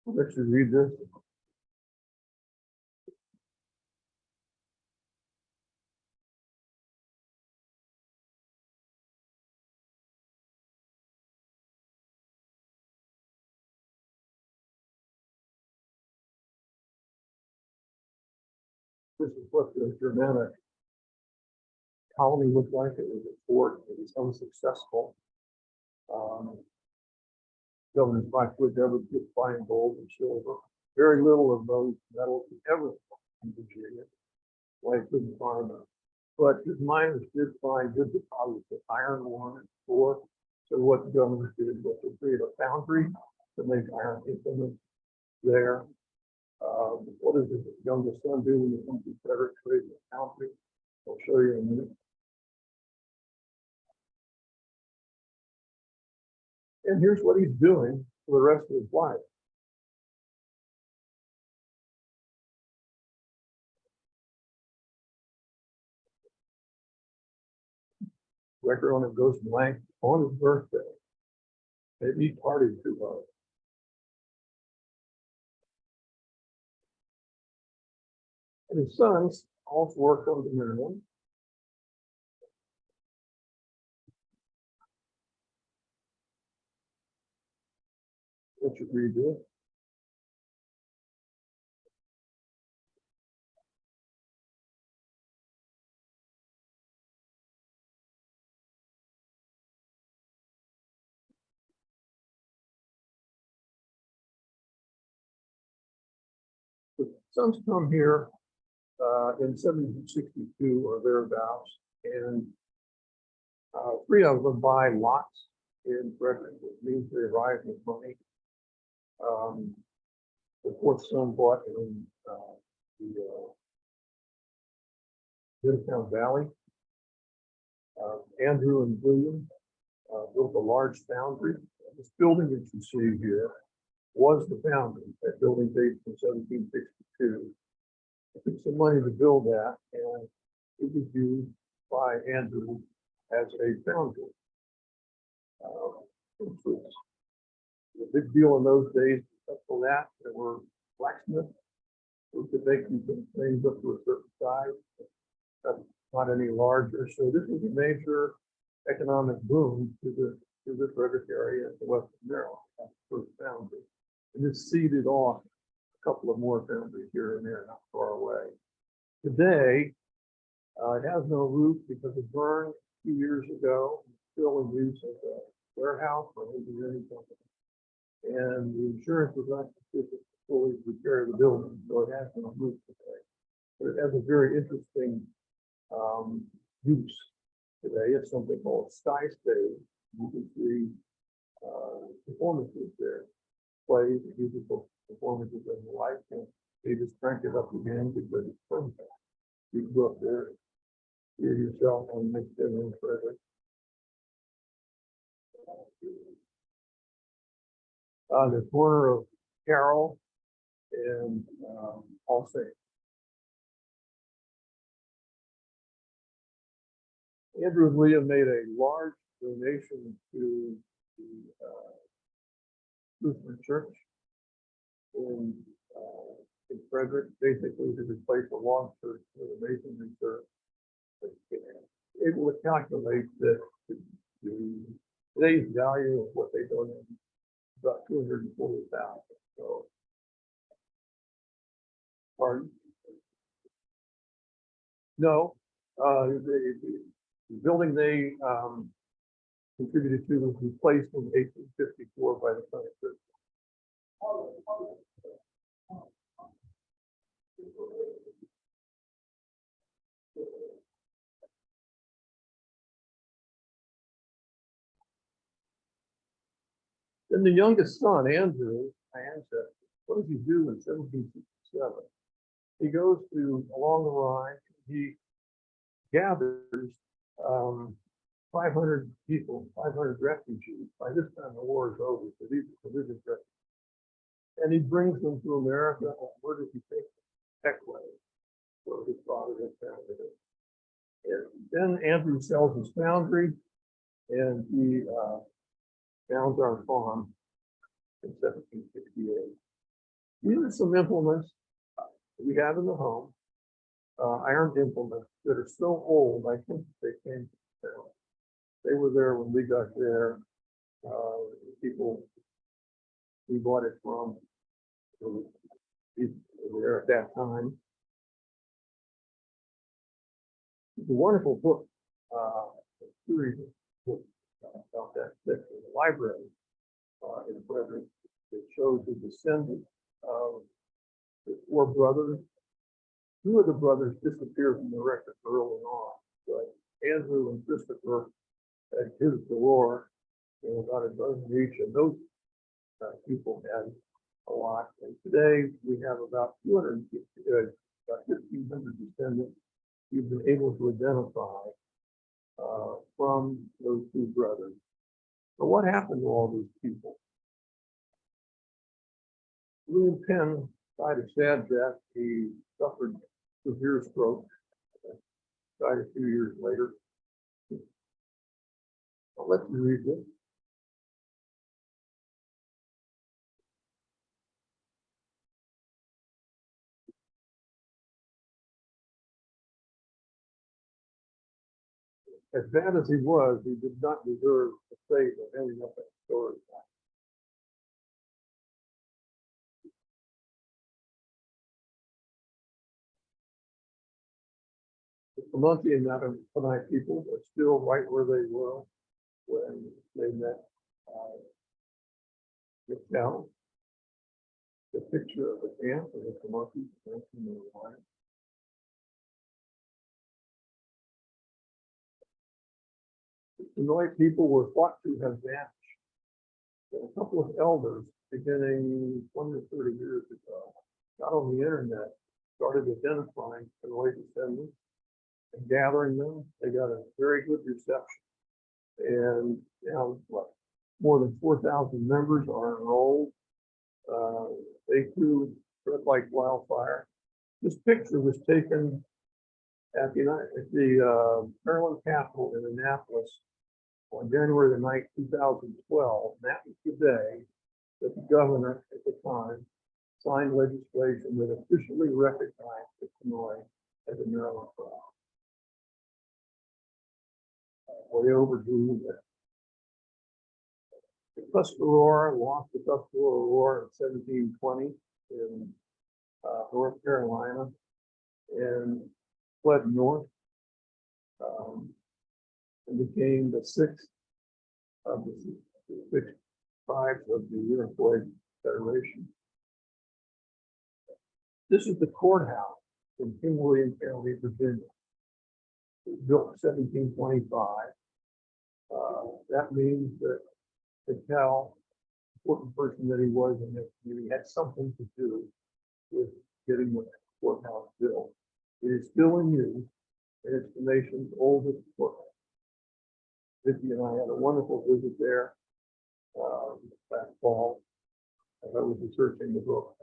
I'll let you read this. This is what the Germanic colony looked like. It was a fort. It was unsuccessful. Governor Frantz would never get fine gold and silver. Very little of those metals ever in Virginia. Why he couldn't find them. But his miners did find good deposits of iron ore and ore. So what the governor did was to create a foundry to make iron implements there. What does his youngest son do when he comes to Frederick create a foundry? I'll show you in a minute. And here's what he's doing for the rest of his life. Record on it goes blank on his birthday. Maybe he partied too hard. And his sons also worked on the minimum. What you read this? The sons come here in 1762 or thereabouts, and 3 of them buy lots in Frederick, which means they arrive with money. The 4th son bought in the Middletown Valley. Andrew and William built a large foundry. This building that you see here was the foundry. That building dates from 1762. It took some money to build that, and it was used by Andrew as a foundry. It was a big deal in those days. Up for that, there were blacksmiths who could make these things up to a certain size, not any larger. So this was a major economic boom to the Frederick area and to Western Maryland. That's the first foundry. And this seeded off a couple of more foundries here and there, not far away. Today, it has no roof because it burned a few years ago. It's still in use as a warehouse for an engineering company. And the insurance was not sufficient to fully repair the building, so it has no roof today. But it has a very interesting use today. It's something called Sky Stage. You can see performances there, plays, musical performances, and the light can They just cranked it up again because it's perfect. You go up there, hear yourself on Loudoun and Frederick. The corner of Carroll and Allstate. Andrew and William made a large donation to the Lutheran Church in Frederick, basically to replace a log church with a masonry church. Able to calculate that today's value of what they donated is about $240,000. So, pardon? No, the building they contributed to was replaced in 1854 by the Frantz Church. Then the youngest son, Andrew, my ancestor, what does he do in 1767? He goes along the Rhine, he gathers 500 people, 500 refugees. By this time, the war is over, so these are religious refugees. And he brings them to America. Where does he take them? Techway, where his father had founded it. And then Andrew sells his foundry, and he founds our farm in 1768. These are some implements we have in the home, iron implements that are so old, I think they came from town. They were there when we got there. People we bought it from were there at that time. It's a wonderful book, a series of books about that in the library in Frederick. It shows the descendants of the four brothers. Two of the brothers disappeared from the record early on, but Andrew and Christopher had kids galore, and about a dozen each, and those people had a lot. And today we have about 250, about 1,500 descendants we've been able to identify from those two brothers. So what happened to all these people? William Penn died a sad death. He suffered severe stroke, died a few years later. Well, let's read this. As bad as he was, he did not deserve the fate of ending up that story. The Pamunkey and Appalachian people are still right where they were when they met Michel. The picture of the camp of the Pamunkey in 1901. The Sonoy people were thought to have vanished. And a couple of elders, beginning 20 or 30 years ago, got on the internet, started identifying Sonoy descendants and gathering them. They got a very good reception. And now, more than 4,000 members are enrolled. They too spread like wildfire. This picture was taken at the Maryland Capitol in Annapolis on January the 9th, 2012. And that was the day that the governor at the time signed legislation that officially recognized the Sonoy as a Maryland tribe. Way overdue that. The Tuscarora lost the Tuscarora War in 1720 in North Carolina and fled north and became the sixth of the six tribes of the Iroquois Federation. This is the courthouse in King William County, Virginia. It was built in 1725. That means that Michel, important person that he was in this community, had something to do with getting still in use, and it's the nation's oldest courthouse. Vicki and I had a wonderful visit there last fall as I was researching the book.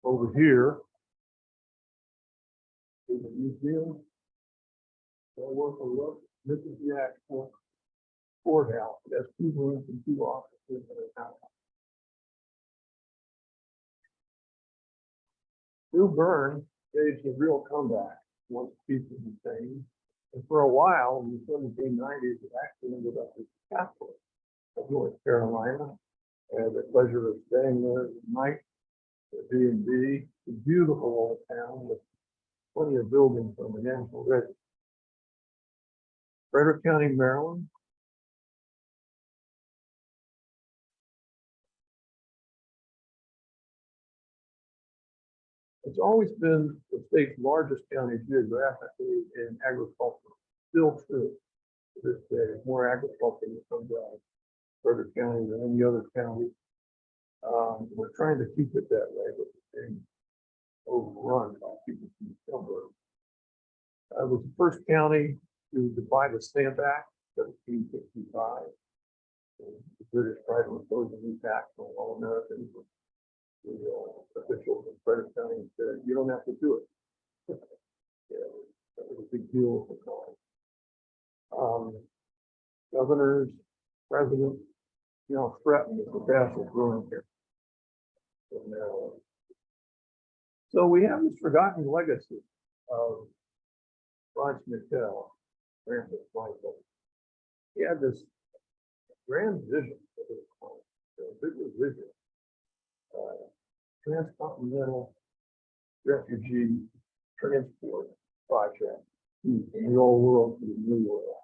Over here is a museum that works a look. This is the actual courthouse. It has 2 rooms and 2 offices and a house. New Bern staged a real comeback once peace was obtained. And for a while in the 1790s, it actually ended up as the capital of North Carolina. I had the pleasure of staying there at night at B&B. It's a beautiful old town with plenty of buildings from the national register. Frederick County, Maryland. It's always been the state's largest county geographically in agriculture. Still true to this day. There's more agriculture that comes out of Frederick County than any other county. We're trying to keep it that way, but it's being overrun by people from the suburbs. It was the first county to defy the Stamp Act, 1765. The British tried to impose a new tax on all Americans. The officials in Frederick County said, you don't have to do it. Yeah, that was a big deal at the time. Governors, presidents, threatened with the fastest growing here in Maryland. So we have this forgotten legacy of Frantz Michel, Frantz Michel. He had this grand vision for his time, a bigger vision. Transcontinental refugee transport project in the old world to the new world.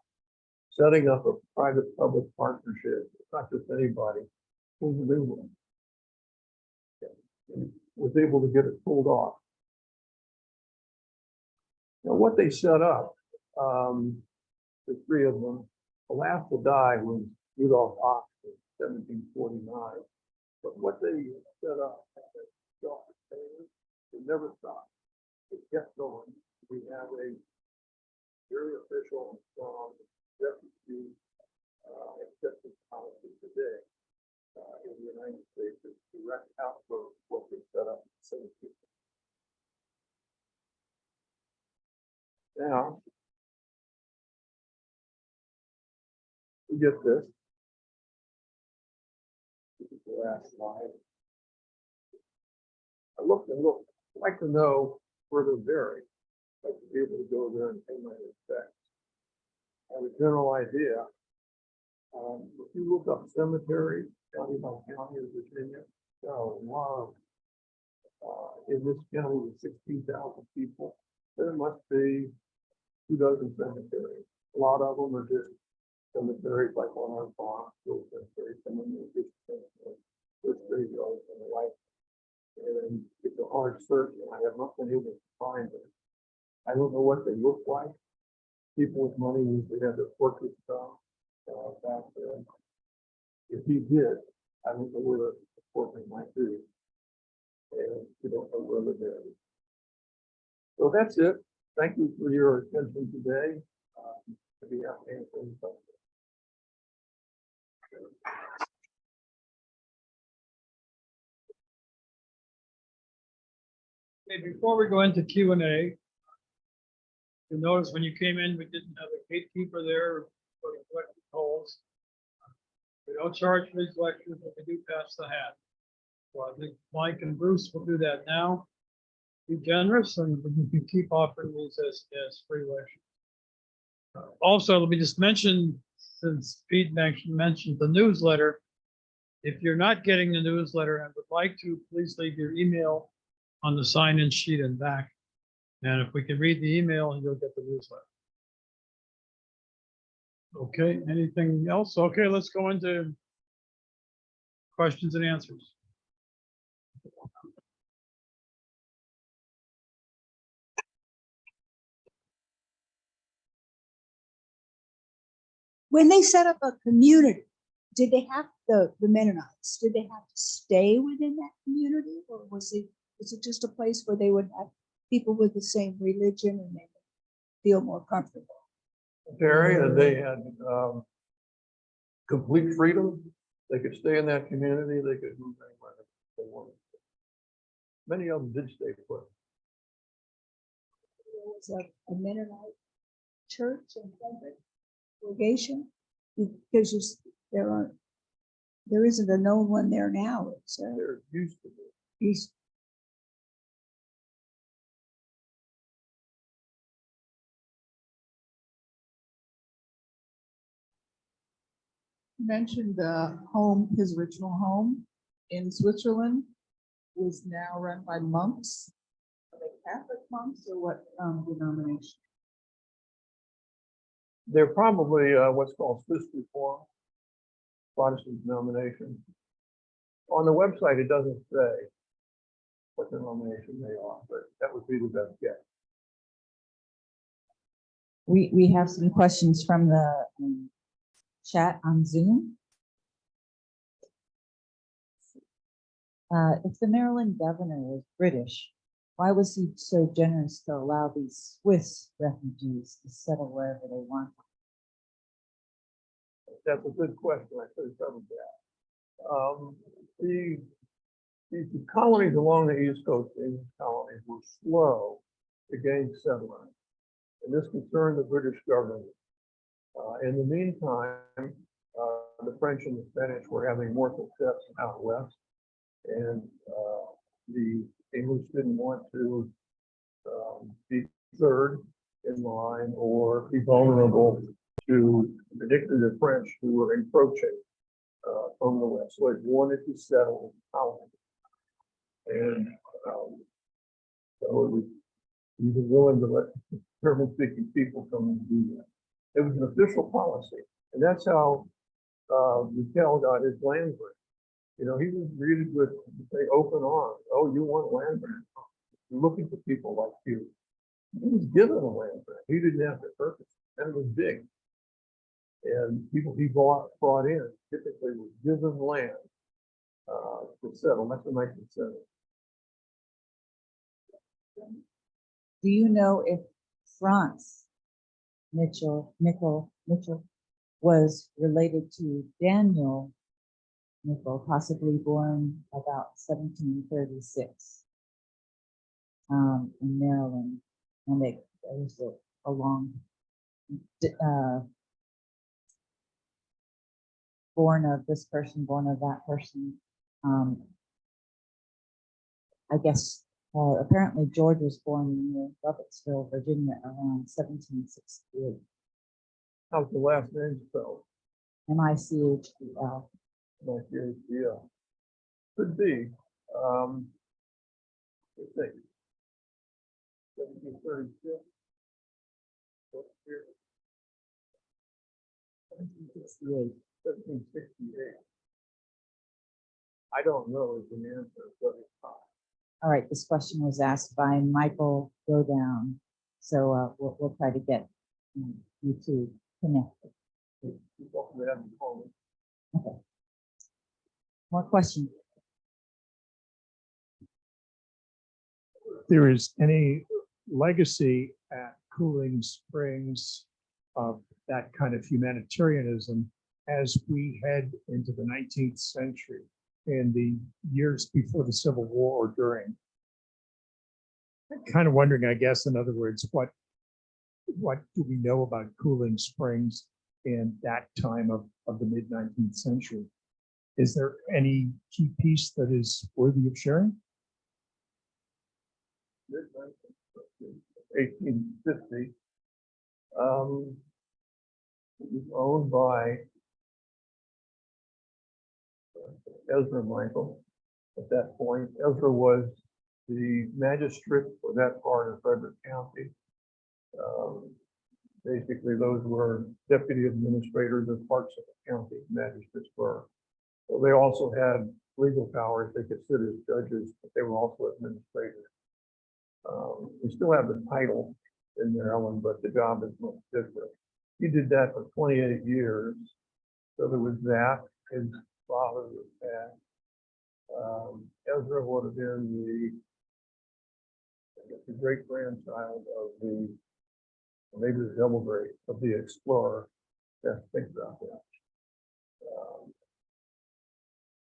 Setting up a private-public partnership. It's not just anybody. Who's the new one? And was able to get it pulled off. Now, what they set up, the 3 of them, the last to die was Rudolph Ox in 1749. But what they set up, it never stopped. It kept going. We have a very official refugee acceptance policy today in the United States. It's direct outflow of what they set up in 17. Now, we get this. This is the last slide. I looked and looked. I'd like to know where they're buried. I'd like to be able to go there and pay my respects. I have a general idea. If you look up cemeteries, county by county of Virginia, there are a lot in this county with 16,000 people. There must be 24 cemeteries. A lot of them are just cemeteries like on our farm, little cemeteries, some of them are just cemeteries, just graveyards and the like. And it's a hard search, and I have not been able to find them. I don't know what they look like. People with money usually have their portraits done back there. If he did, I don't know where the portrait might be. And we don't know where they're buried. So that's it. Thank you for your attention today. To be happy to answer any questions. Okay, before we go into Q&A, you notice when you came in, we didn't have a gatekeeper there for the collecting tolls. We don't charge for these lectures, but we do pass the hat. So I think Mike and Bruce will do that now. Be generous, and we can keep offering these as free lectures. Also, let me just mention, since Pete mentioned the newsletter, if you're not getting the newsletter and would like to, please leave your email on the sign-in sheet and back. And if we can read the email, you'll get the newsletter. Okay, anything else? Okay, let's go into questions and answers. When they set up a community, did they have the Mennonites? Did they have to stay within that community, or was it just a place where they would have people with the same religion and they feel more comfortable. area, they had complete freedom. They could stay in that community. They could move anywhere they wanted. Many of them did stay put. There was a Mennonite church in Frederick, congregation, because there isn't a known one there now. It's There used to be. east. Mentioned the home, his original home in Switzerland was now run by monks. Are they Catholic monks or what denomination? They're probably what's called Swiss Reform, Protestant denomination. On the website, it doesn't say what denomination they are, but that would be the best guess. We have some questions from the chat on Zoom. If the Maryland governor was British, why was he so generous to allow these Swiss refugees to settle wherever they want? That's a good question. I should have covered that. The colonies along the East Coast, the English colonies, were slow to gain settlement. And this concerned the British government. In the meantime, the French and the Spanish were having more success out west. And the English didn't want to be third in line or be vulnerable to particularly the French who were encroaching from the west. So it wanted to settle in colonies. And so it was even willing to let German-speaking people come and do that. It was an official policy. And that's how Michel got his land grant. You know, he was greeted with, say, open arms. Oh, you want land grant? We're looking for people like you. He was given a land grant. He didn't have to purchase it, and it was big. And people he brought in typically was given land to settle. That's a nice incentive. Do you know if Frantz Michel was related to Daniel Michel, possibly born about 1736 in Maryland, and it was a long born of this person, born of that person. I guess apparently George was born in Lovettsville, Virginia, around 1768. How's the last name spelled? Michel. Yeah. Could be. Let's see. 1736. 1768. 1768. I don't know is the answer, but it's high. All right, this question was asked by Michael Godown, so we'll try to get you two connected. You're welcome to have them call me. Okay. More questions? There is any legacy at Cooling Springs of that kind of humanitarianism as we head into the 19th century and the years before the Civil War or during. I'm kind of wondering, I guess, in other words, what do we know about Cooling Springs in that time of the mid-19th century? Is there any key piece that is worthy of sharing? 1850. It was owned by Ezra Michael at that point. Ezra was the magistrate for that part of Frederick County. Basically, those were deputy administrators of parts of the county, magistrates were. So they also had legal powers. They could sit as judges, but they were also administrators. We still have the title in Maryland, but the job is much different. He did that for 28 years. So there was that. His father was that. Ezra would have been The great grandchild of the, maybe the double great of the explorer. Yeah, think about that.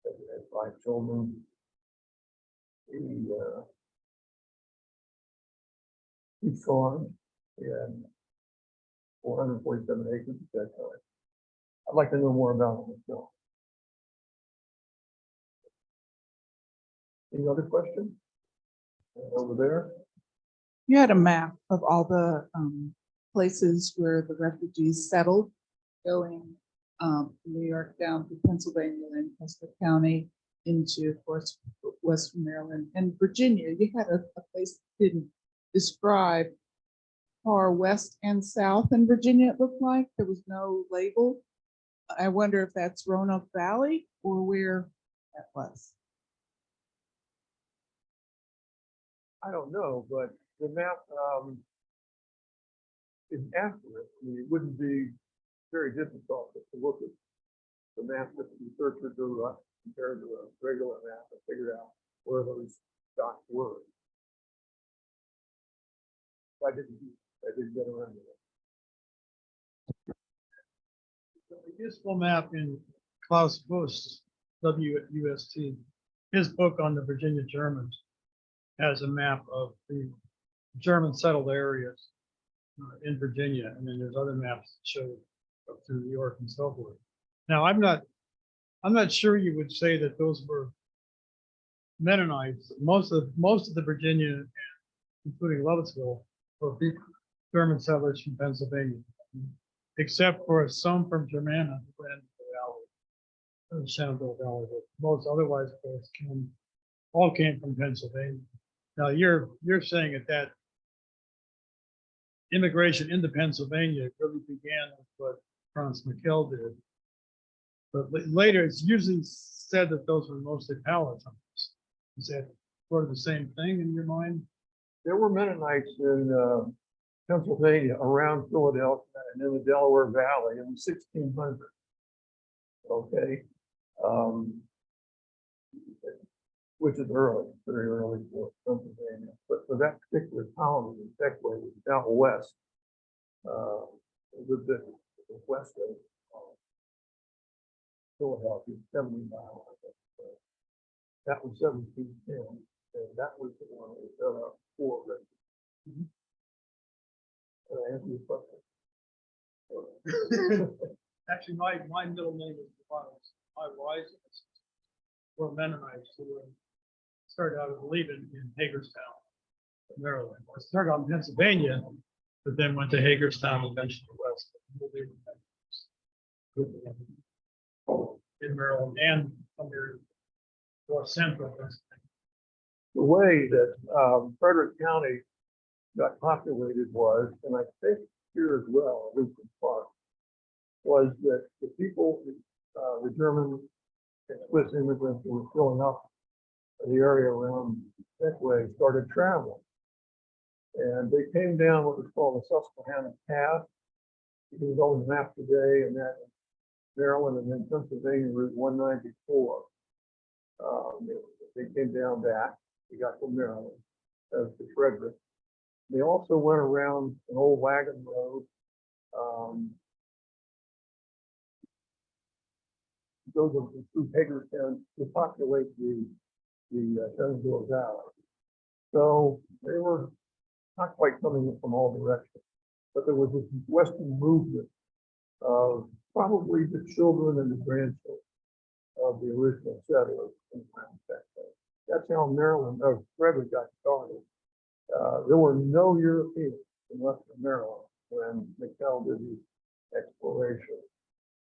Had 5 children. He farmed. He had 447 acres at that time. I'd like to know more about him myself. Any other questions? Over there? You had a map of all the places where the refugees settled, going from New York down to Pennsylvania, Lancaster County, into, of course, Western Maryland and Virginia. You had a place that didn't describe far west and south in Virginia, it looked like. There was no label. I wonder if that's Roanoke Valley or where that was. I don't know, but the map is accurate. I mean, it wouldn't be very difficult to look at the map that the researchers do compared to a regular map and figure out where those dots were. I didn't get around to it. A useful map in Klaus Wust's WUST, his book on the Virginia Germans, has a map of the German settled areas in Virginia, and then there's other maps that show up through New York and so forth. Now, I'm not sure you would say that those were Mennonites. Most of the Virginia, including Lovettsville, were German settlers from Pennsylvania, except for some from Germana who went into the valley, the Shenandoah Valley. But most otherwise, of course, all came from Pennsylvania. Now you're saying that immigration into Pennsylvania really began with what Frantz Michel did. But later, it's usually said that those were mostly Palatines. Is that sort of the same thing in your mind? There were Mennonites in Pennsylvania, around Philadelphia, and in the Delaware Valley in the 1600s. Okay. Which is early, very early for Pennsylvania. But for that particular colony, in Techway, was out west, a little bit west of Philadelphia, 70 miles. That was 1710, and that was the one that was set up for it. Can I answer your question? Actually, my middle name is Miles. My wife's were Mennonites who started out, I believe, in Hagerstown, Maryland. I started out in Pennsylvania, but then went to Hagerstown, eventually west. In Maryland and under North Central Pennsylvania. The way that Frederick County got populated was, and I think here as well, at least in part, was that the people, the German and Swiss immigrants who were filling up the area around Techway started traveling. And they came down what was called the Susquehanna Pass. You can go on the map today, and that Maryland and then Pennsylvania Route 194. They came down that. We got to Maryland as to Frederick. They also went around an old wagon road. Goes through Hagerstown to populate the Shenandoah Valley. So they were not quite coming in from all directions, but there was this western movement of probably the children and the grandchildren of the original settlers in Texas. That's how Maryland, Frederick got started. There were no Europeans in Western Maryland when Michel did his exploration.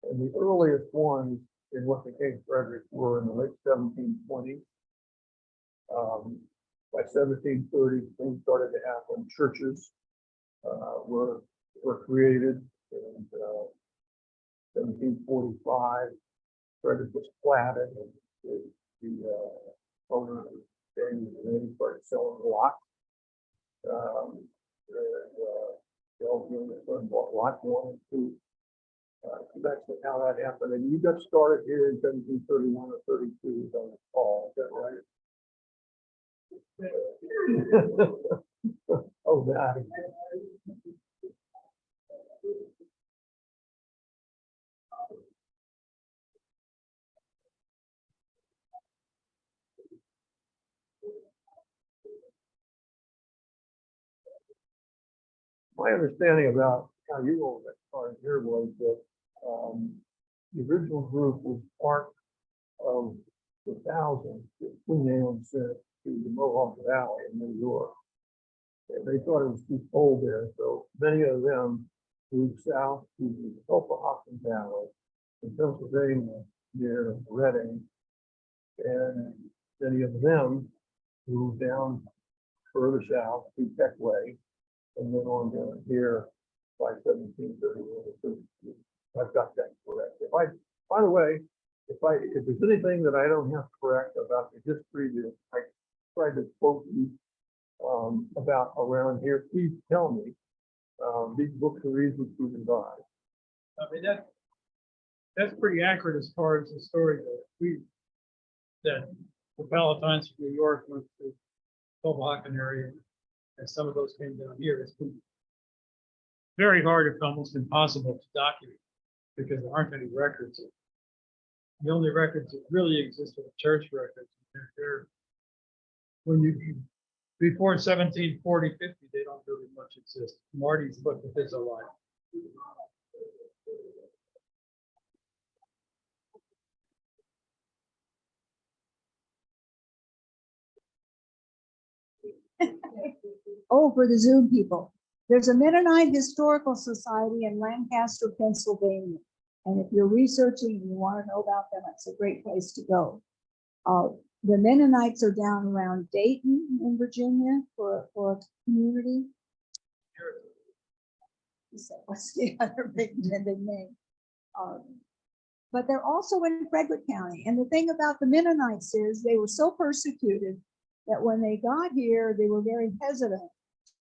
And the earliest ones in what became Frederick were in the late 1720s. By 1730, things started to happen. Churches were created. In 1745, Frederick was platted, and the owner started selling lots. Bought lot 1 and 2. That's how that happened. And you got started here in 1731 or 32, as I recall. Is that right? Oh, that. My understanding about how you all got started here was that the original group was part of the thousands that Queen Anne sent to the Mohawk Valley in New York. And they thought it was too cold there, so many of them moved south to the Appalachian Valley in Pennsylvania near Reading. And many of them moved down further south to Techway and then on down here by 1731. I've got that correct. By the way, if there's anything that I don't have correct about the history that I tried to quote you about around here, please tell me. These books are easily proven by. I mean, that's pretty accurate as far as the story goes. That the Palatines from New York went to the Hoboken area, and some of those came down here. It's been very hard, if almost impossible, to document because there aren't any records. The only records that really exist are the church records. They're when you before 1740, 50, they don't really much exist. Marty's looked at his a lot. Oh, for the Zoom people. There's a Mennonite Historical Society in Lancaster, Pennsylvania. And if you're researching and you want to know about them, it's a great place to go. The Mennonites are down around Dayton in Virginia for a community. What's the other big name? But they're also in Frederick County. And the thing about the Mennonites is they were so persecuted that when they got here, they were very hesitant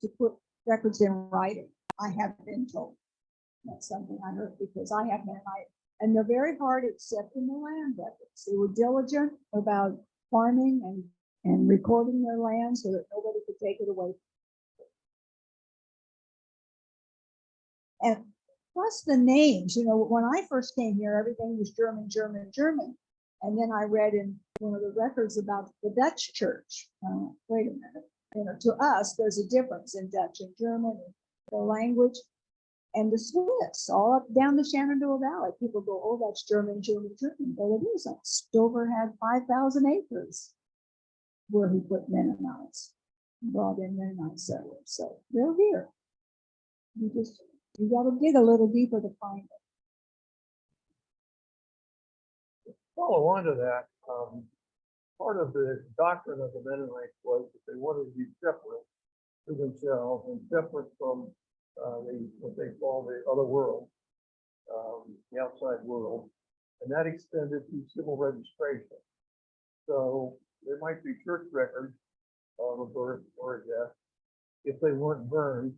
to put records in writing. I have been told. That's something I heard because I have Mennonite. And they're very hard accepting the land records. They were diligent about farming and recording their land so that nobody could take it away. And plus the names, you know, when I first came here, everything was German, German, German. And then I read in one of the records about the Dutch church. Wait a minute. You know, to us, there's a difference in Dutch and German, and the language. And the Swiss, all up down the Shenandoah Valley, people go, oh, that's German, German, German. But it isn't. Stover had 5,000 acres where he put Mennonites, brought in Mennonite settlers. So they're here. You got to dig a little deeper to find it. Follow on to that, part of the doctrine of the Mennonites was that they wanted to be separate to themselves and separate from what they call the other world, the outside world, and that extended to civil registration. So there might be church records of a birth or a death if they weren't burned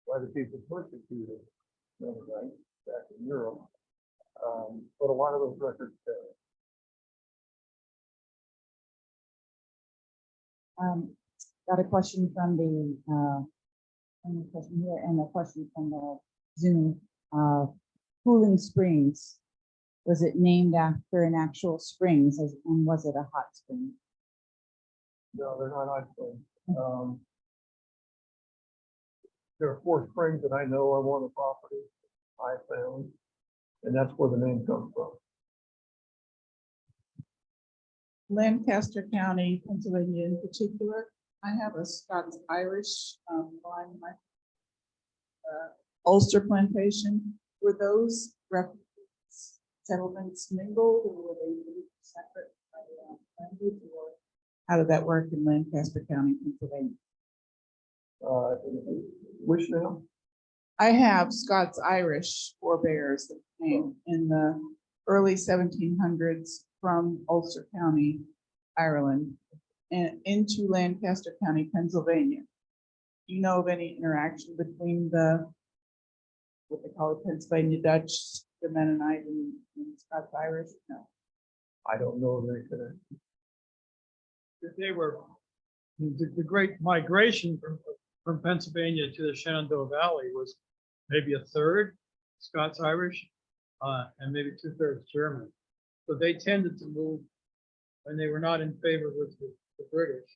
by the people persecuted Mennonites back in Europe. But a lot of those records failed. Got a question from the question here and a question from the Zoom. Cooling Springs, was it named after an actual springs and was it a hot spring? No, they're not hot springs. There are 4 springs that I know of on the property I found, and that's where the name comes from. Lancaster County, Pennsylvania in particular. I have a Scots Irish on my Ulster plantation. Were those settlements mingled or were they separate by language, or how did that work in Lancaster County, Pennsylvania? Which now? I have Scots Irish forebears that came in the early 1700s from Ulster County, Ireland, and into Lancaster County, Pennsylvania. Do you know of any interaction between what they call it, Pennsylvania Dutch, the Mennonite, and Scots Irish? No. I don't know of any connection. They were the great migration from from Pennsylvania to the Shenandoah Valley was maybe a third Scots Irish, and maybe 2/3 German. So they tended to move when they were not in favor with the British,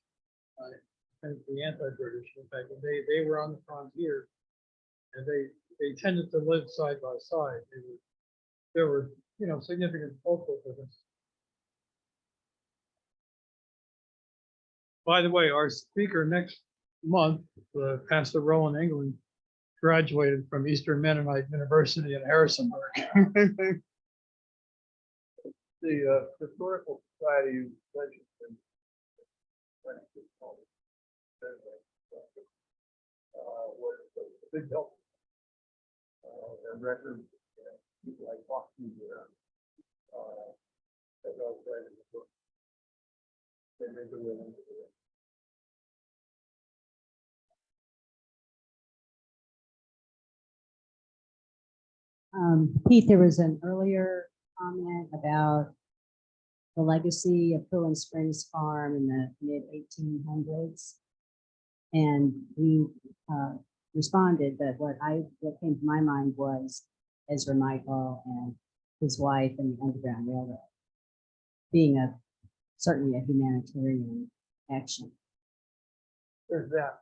and the anti-British. In fact, they were on the frontier, and they tended to live side by side. There were significant cultural differences. By the way, our speaker next month, Pastor Roland England, graduated from Eastern Mennonite University in Harrisonburg. The Historical Society you mentioned in was a big help. And records, people like Boston, as I was writing the book. They made the way into it. Pete, there was an earlier comment about the legacy of Cooling Springs Farm in the mid 1800s. And we responded that what came to my mind was Ezra Michael and his wife and the Underground Railroad being certainly a humanitarian action. There's that.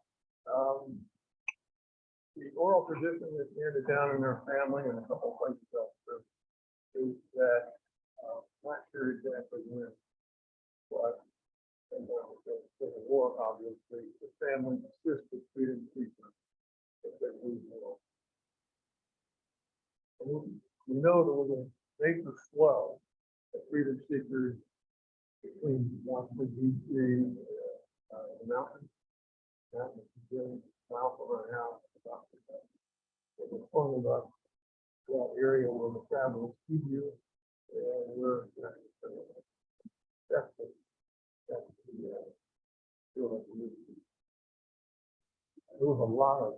The oral tradition that's handed down in our family and a couple places else is that, not sure exactly when, but in the Civil War, obviously, the family assisted freedom seekers if they lose war. And we know there was a major flow of freedom seekers between Washington, D.C., the mountains, mile from our house. It was one of that area where the travelers see you, and we're that's the there was a lot of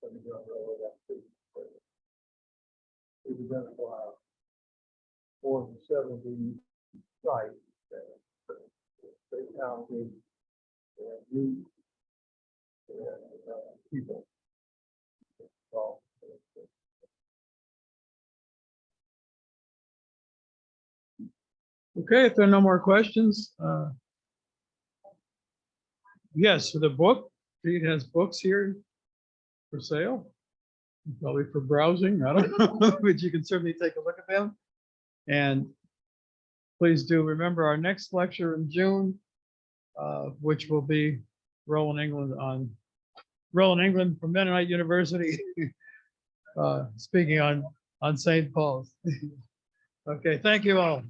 Underground Railroad activity. We identified 470 sites that they counted and youth and people. So, Okay, if there are no more questions, yes, for the book, Pete has books here for sale, probably for browsing, I don't know, but you can certainly take a look at them. And please do remember our next lecture in June, which will be Roland England from Mennonite University, speaking on St. Paul's. Okay, thank you all.